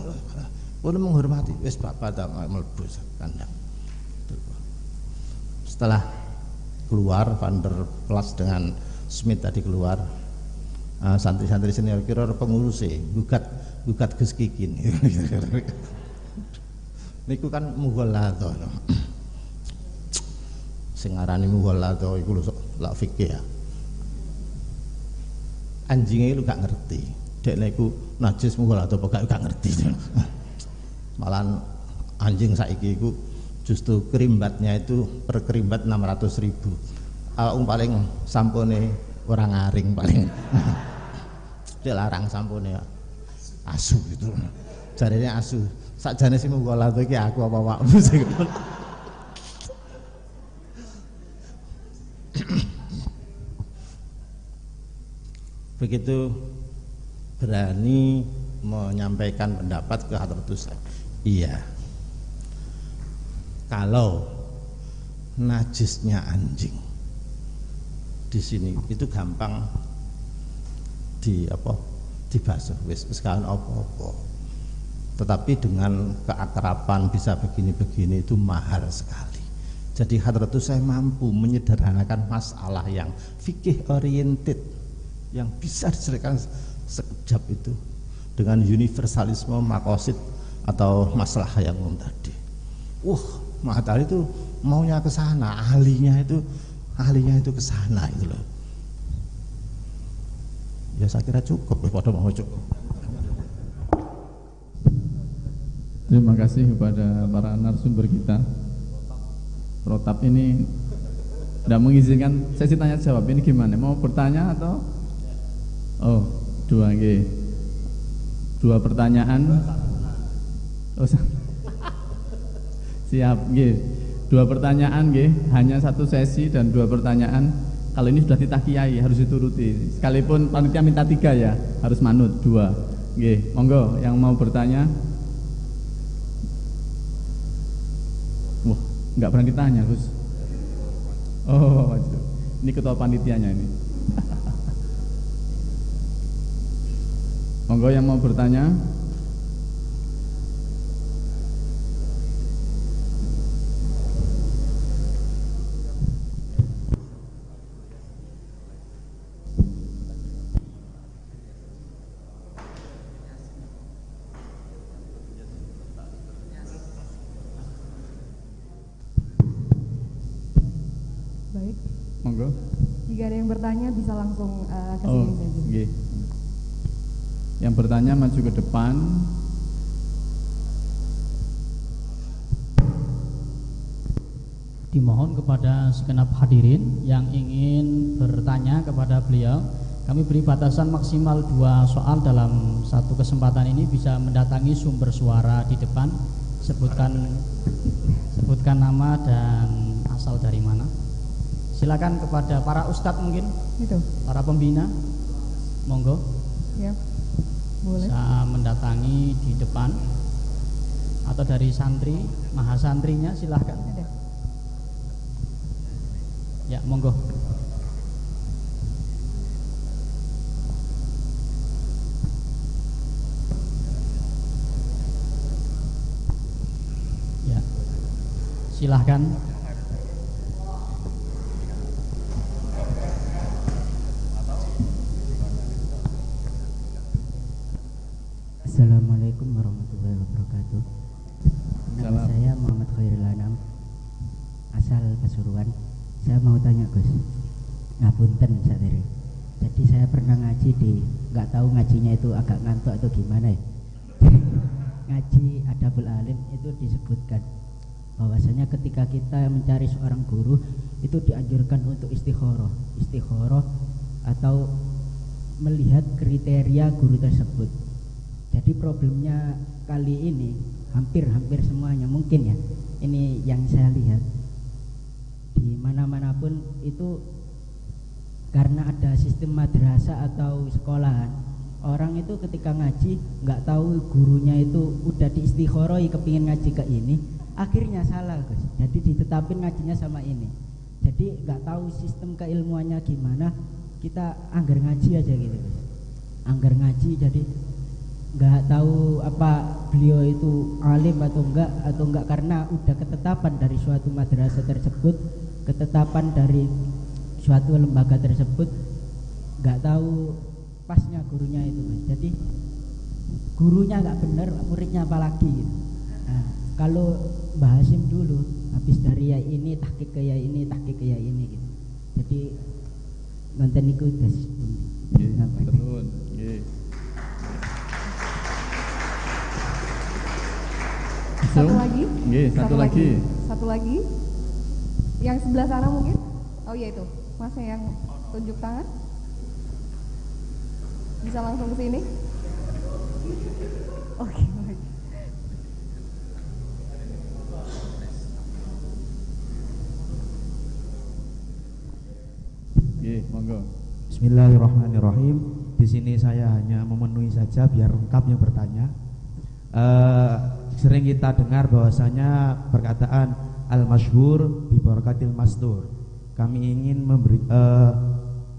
Kono menghormati, wis bapak tak mlebu kandang. Setelah keluar Van der Plas dengan Smith tadi keluar, santri-santri senior kira pengurusnya gugat Gus Kikin. Niku kan mughalladha. Sing ngarani mughalladha iku lho lak fikih ya. Anjingnya lu gak ngerti. Dek niku najis mughalladha apa gak ngerti. Malahan anjing saiki iku justru kerimbatnya itu per kerimbat 600.000. Paling sampune orang ngaring paling. Dilarang sampune asu gitu. Jarine asu. Sakjane sing mughalladha iki aku apa awakmu sing. Begitu berani menyampaikan pendapat ke Hadratus Syekh. Iya. Kalau najisnya anjing di sini itu gampang dibasuh wis kan apa-apa. Tetapi dengan keakraban bisa begini-begini itu mahal sekali. Jadi Hadratus Syekh mampu menyederhanakan masalah yang fikih oriented, yang bisa diselesaikan sekejap itu dengan universalisme maqasid atau masalah yang umum tadi. Matahari itu maunya ke sana, ahlinya itu ke sana itu loh. Ya saya kira cukup, pada mau cukup. Terima kasih kepada para narasumber kita. Protap ini tidak mengizinkan sesi tanya jawab. Ini gimana? Mau bertanya atau? Oh, dua pertanyaan. Oh, siap, dua pertanyaan, hanya satu sesi dan dua pertanyaan. Kalau ini sudah titah kiai harus dituruti. Sekalipun panitia minta 3 ya, harus manut 2. Monggo yang mau bertanya. Wah, nggak berani tanya, Gus. Oh, ini ketua panitianya ini. Monggo yang mau bertanya. monggo. Jika ada yang bertanya bisa langsung ke sini saja. Nggih. Yang bertanya maju ke depan. Dimohon kepada segenap hadirin yang ingin bertanya kepada beliau, kami beri batasan maksimal 2 soal dalam satu kesempatan ini. Bisa mendatangi sumber suara di depan, sebutkan nama dan asal dari mana. Silakan kepada para ustadz mungkin, Itu. para pembina, monggo. Ya. Boleh. Bisa mendatangi di depan atau dari santri, mahasantrinya silahkan. Ada. Ya, monggo. Ya. Silahkan. Assalamualaikum warahmatullahi wabarakatuh. Nama Salam. saya Muhammad Khairul Anam, asal Pasuruan. Saya mau tanya Gus, ngapunten sadere. Jadi saya pernah ngaji nggak tahu ngajinya itu agak ngantuk atau gimana ya. Ngaji Adabul Alim itu disebutkan bahwasanya ketika kita mencari seorang guru itu dianjurkan untuk istikharah atau melihat kriteria guru tersebut. Jadi problemnya kali ini hampir semuanya mungkin ya, ini yang saya lihat di mana-mana pun itu karena ada sistem madrasah atau sekolahan, orang itu ketika ngaji nggak tahu gurunya itu udah diistikharoi kepingin ngaji ke ini, akhirnya salah Gus. Jadi ditetapin ngajinya sama ini, jadi nggak tahu sistem keilmuannya gimana, kita anggar ngaji aja gitu Gus, anggar ngaji jadi nggak tahu apa beliau itu alim atau enggak karena udah ketetapan dari suatu madrasah tersebut, ketetapan dari suatu lembaga tersebut, nggak tahu pasnya gurunya itu Mas. Jadi gurunya nggak benar, muridnya apalagi gitu. Nah, kalau Mbah Hasyim dulu habis dari ya ini tahqiq ke ya ini, tahqiq ke ya ini gitu. Jadi nonton niku terus. Nggih, terus. Nggih. Satu lagi? Nggih, satu lagi. Satu lagi. Yang sebelah sana mungkin? Oh iya itu. Masnya yang tunjuk tangan. Bisa langsung ke sini? Oke, baik. Nggih, monggo. Bismillahirrahmanirrahim. Di sini saya hanya memenuhi saja biar lengkap yang bertanya. Sering kita dengar bahwasanya perkataan al-masyhur bi barakatil mastur. Kami ingin memberi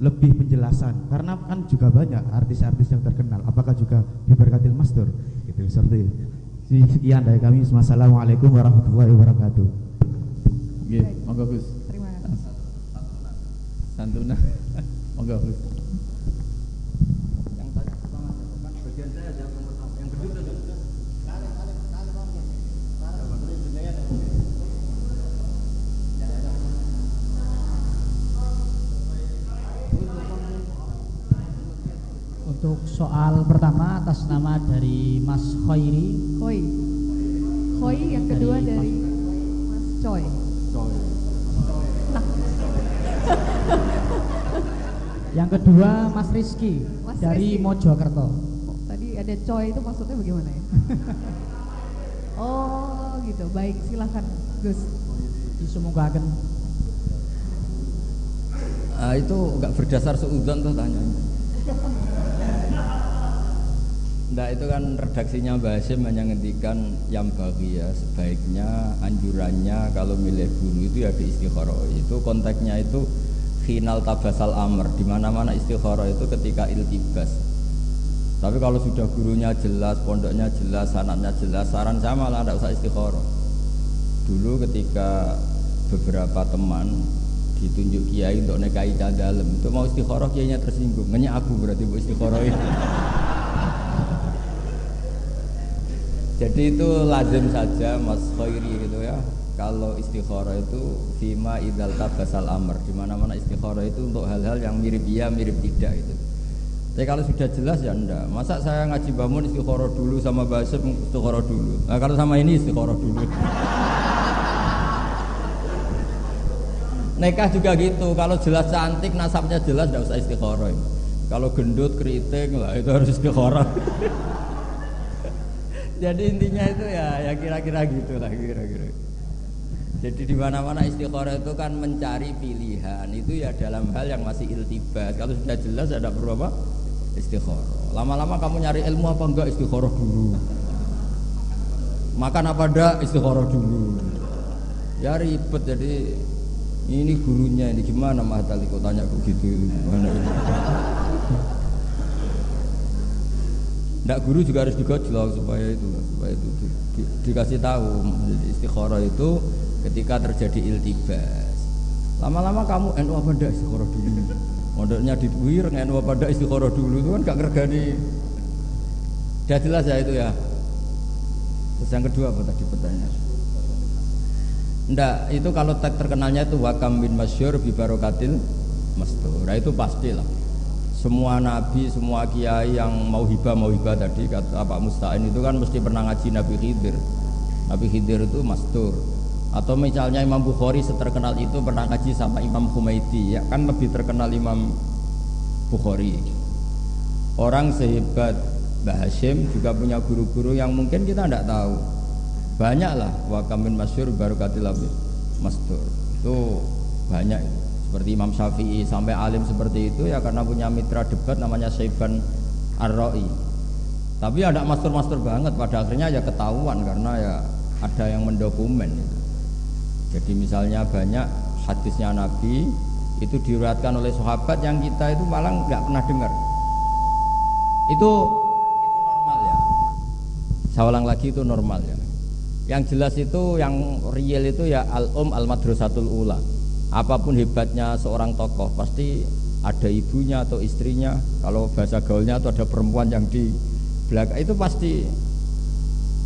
lebih penjelasan karena kan juga banyak artis-artis yang terkenal. Apakah juga bi barakatil mastur? Gitu seperti. Sekian dari kami. Wassalamualaikum warahmatullahi wabarakatuh. Nggih, monggo Gus. Terima kasih. Santuna. Monggo Gus. Yang tanya pertama kan bagian saya jawab nomor 1. Yang kedua tadi. Untuk soal pertama atas nama dari Mas Khairi. Khoi yang kedua dari Mas Choi. Yang kedua Mas Rizky Mas dari Rizky. Mojokerto. Oh, tadi ada Choi itu maksudnya bagaimana ya? Oh gitu, baik silakan Gus. Disemogakan. Itu enggak berdasar suudzon tuh tanya. Nah itu kan redaksinya Mbah Hasyim hanya ngendikan yang bagi ya, sebaiknya anjurannya kalau milih guru itu ya di istikharah. Itu konteksnya itu final tabasal amr, di mana-mana istikharah itu ketika iltibas. Tapi kalau sudah gurunya jelas, pondoknya jelas, sanadnya jelas, saran saya malah tidak usah istikharah. Dulu ketika beberapa teman ditunjuk kiai untuk nikahi dalam itu mau istikharah, kiainya tersinggung, ngenyak aku berarti bu istikharah itu. Jadi itu lazim saja Mas Khairi gitu ya. kalau istikharah itu fima idzal tabasal amr, di mana-mana istikharah itu untuk hal-hal yang mirip iya mirip tidak itu. Tapi kalau sudah jelas ya enggak. Masa saya ngaji bangun istikharah dulu sama bahasa istikharah dulu. Nah, kalau sama ini istikharah dulu. Nikah juga gitu, kalau jelas cantik nasabnya jelas enggak usah istikharah. Kalau gendut keriting lah itu harus istikharah. Jadi intinya itu ya kira-kira gitulah kira-kira. Jadi di mana-mana istikharah itu kan mencari pilihan, itu ya dalam hal yang masih iltibas. Kalau sudah jelas ada perlu apa? Istikharah. Lama-lama kamu nyari ilmu apa enggak, istikharah dulu. Makan apa enggak, istikharah dulu. Ya ribet, jadi ini gurunya ini gimana Mah Tali kok tanya begitu gimana itu. Nggak, guru juga harus digojlok supaya itu dikasih tahu. Jadi istikharah itu ketika terjadi iltibas. Lama-lama kamu NU apa ndak istikharah dulu. Mondoknya di Buir NU apa ndak istikharah dulu itu kan gak ngergani. Sudah jelas ya itu ya. Terus yang kedua apa tadi pertanyaan? Ndak, itu kalau tag terkenalnya itu wakam bin masyhur bi barokatil mastur. Nah itu pastilah. Semua nabi, semua kiai yang mau hibah tadi kata Pak Musta'in itu kan mesti pernah ngaji Nabi Khidir. Nabi Khidir itu mastur. Atau misalnya Imam Bukhari seterkenal itu pernah ngaji sama Imam Humaidi, ya kan lebih terkenal Imam Bukhari. Orang sehebat Mbah Hashim juga punya guru-guru yang mungkin kita tidak tahu. Banyaklah wakamin masyhur barokatil mastur. Itu banyak itu. Seperti Imam Syafi'i sampai alim seperti itu ya karena punya mitra debat namanya Syaiban Ar-Ra'i. Tapi ya tidak mastur-mastur banget, pada akhirnya ya ketahuan karena ya ada yang mendokumen itu. Jadi misalnya banyak hadisnya Nabi itu diriwayatkan oleh sahabat yang kita itu malah nggak pernah dengar. Itu normal ya. Saya ulang lagi, itu normal ya. Yang jelas itu yang real itu ya al-madrasatul ula. Apapun hebatnya seorang tokoh pasti ada ibunya atau istrinya. Kalau bahasa gaulnya itu ada perempuan yang di belakang. Itu pasti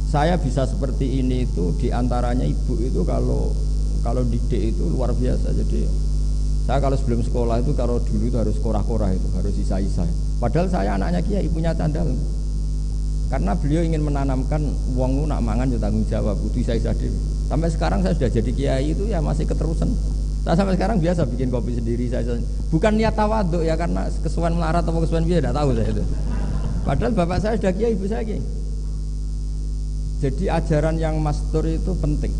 saya bisa seperti ini itu diantaranya ibu itu kalau didik itu luar biasa. Jadi saya kalau sebelum sekolah itu kalau dulu itu harus korah-korah, itu harus isa-isa. Padahal saya anaknya kiai punya tandal. Karena beliau ingin menanamkan wong nak mangan ya tanggung jawab, butuh isa-isa dewe. Sampai sekarang saya sudah jadi kiai itu ya masih keterusan. Saya sampai sekarang biasa bikin kopi sendiri saya. Bukan niat tawaduk ya, karena kesuwen melarat atau kesuwen biasa tidak tahu saya itu. Padahal bapak saya sudah kiai, ibu saya kiai. Jadi ajaran yang mastur itu penting.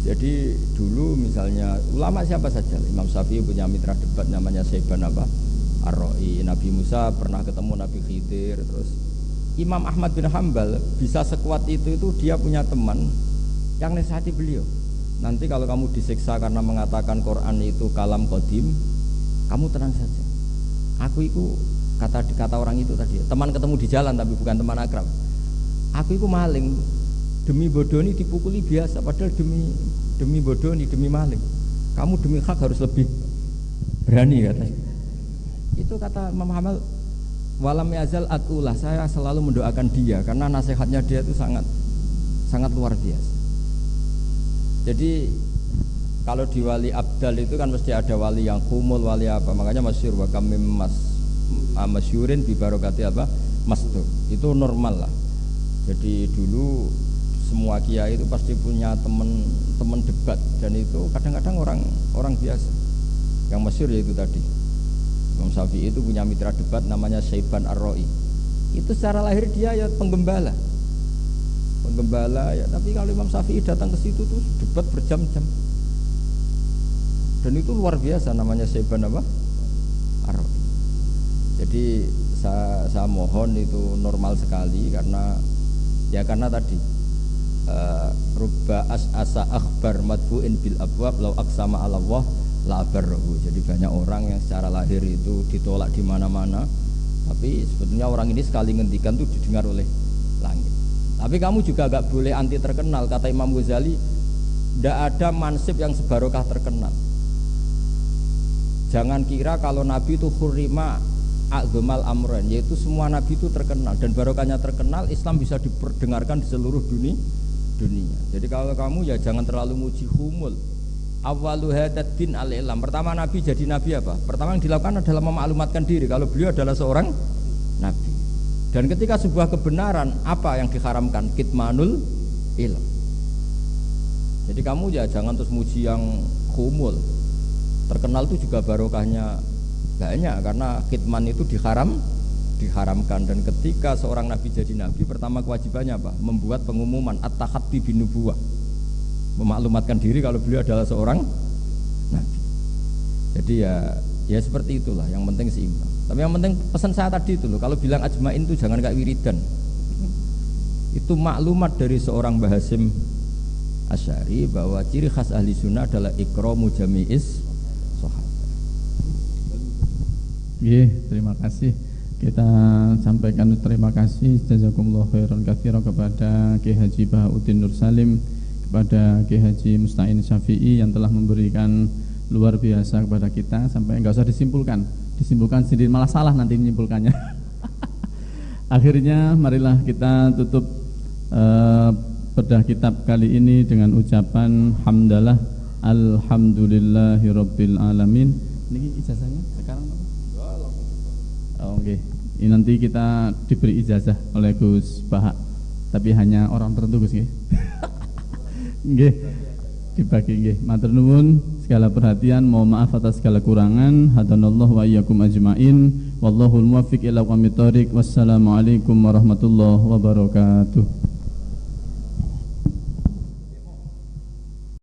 Jadi dulu misalnya ulama siapa saja, Imam Syafi'i punya mitra debat namanya Syaiban Ar-Ra'i. Nabi Musa pernah ketemu Nabi Khidir. Terus Imam Ahmad bin Hambal bisa sekuat itu dia punya teman yang nasihati beliau. Nanti kalau kamu disiksa karena mengatakan Quran itu kalam qadim, kamu tenang saja. Aku itu kata orang itu tadi, teman ketemu di jalan tapi bukan teman akrab. Aku itu maling, demi bodoni dipukuli biasa, padahal demi bodoni, demi maling. Kamu demi hak harus lebih berani katanya. Itu kata Imam Hamal, walam yazal atulah, saya selalu mendoakan dia karena nasihatnya dia itu sangat luar biasa. Jadi kalau di wali abdal itu kan mesti ada wali yang kumul, wali apa, makanya masyhur wa kamim masyhurin bi barokati mastur. Itu normal lah. Jadi dulu semua kiai itu pasti punya teman debat, dan itu kadang-kadang orang biasa. Yang masyhur yaitu tadi Imam Syafi'i itu punya mitra debat namanya Syaiban Ar-Ra'i. Itu secara lahir dia ya penggembala ya, tapi kalau Imam Syafi'i datang ke situ tuh debat berjam-jam, dan itu luar biasa, namanya Syaiban Ar-Ra'i. Jadi saya mohon itu normal sekali karena tadi rubba asa akhbar madfu'in bil abwab law aqsama 'ala Allah la barrahu. Jadi banyak orang yang secara lahir itu ditolak di mana-mana, tapi sebetulnya orang ini sekali ngendikan tuh didengar oleh langit. Tapi kamu juga gak boleh anti terkenal. Kata Imam Ghazali, tidak ada mansib yang sebarokah terkenal. Jangan kira kalau Nabi itu hurrima a'dzamal amran, yaitu semua Nabi itu terkenal dan barokahnya terkenal, Islam bisa diperdengarkan di seluruh dunia. dunia. Jadi kalau kamu ya jangan terlalu muji humul. Awalu hadatin al-ilam. Pertama Nabi jadi Nabi apa? Pertama yang dilakukan adalah memaklumatkan diri kalau beliau adalah seorang Nabi. Dan ketika sebuah kebenaran, apa yang diharamkan? Kitmanul ilm. Jadi kamu ya jangan terus muji yang humul. Terkenal itu juga barokahnya banyak karena kitman itu diharamkan. Dan ketika seorang Nabi jadi Nabi, pertama kewajibannya apa? Membuat pengumuman at-tahaddi bin nubuwah. Memaklumatkan diri kalau beliau adalah seorang Nabi. Jadi ya seperti itulah, yang penting seimbang. Tapi yang penting pesan saya tadi itu loh, kalau bilang ajmain itu jangan kayak wiridan. Itu maklumat dari seorang Mbah Hasyim Asy'ari bahwa ciri khas ahli sunnah adalah ikramu jami'is sahabat. Terima kasih. Kita sampaikan terima kasih jazakumullah khairan katsiran kepada Ki Haji Bahauddin Nur Salim, kepada Ki Haji Musta'in Syafi'i yang telah memberikan luar biasa kepada kita sampai enggak usah disimpulkan sendiri, malah salah nanti menyimpulkannya. Akhirnya marilah kita tutup bedah kitab kali ini dengan ucapan hamdalah alhamdulillahirabbil alamin. Ini ijazahnya sekarang apa? Oh, oke. Ini nanti kita diberi ijazah oleh Gus Bahak, tapi hanya orang tertentu Gus nggih. Nggih. Dibagi nggih. Matur nuwun segala perhatian, mohon maaf atas segala kurangan. Hadanallahu wa iyyakum ajmain. Wallahul muwaffiq ila aqwamit thoriq. Wassalamualaikum warahmatullahi wabarakatuh.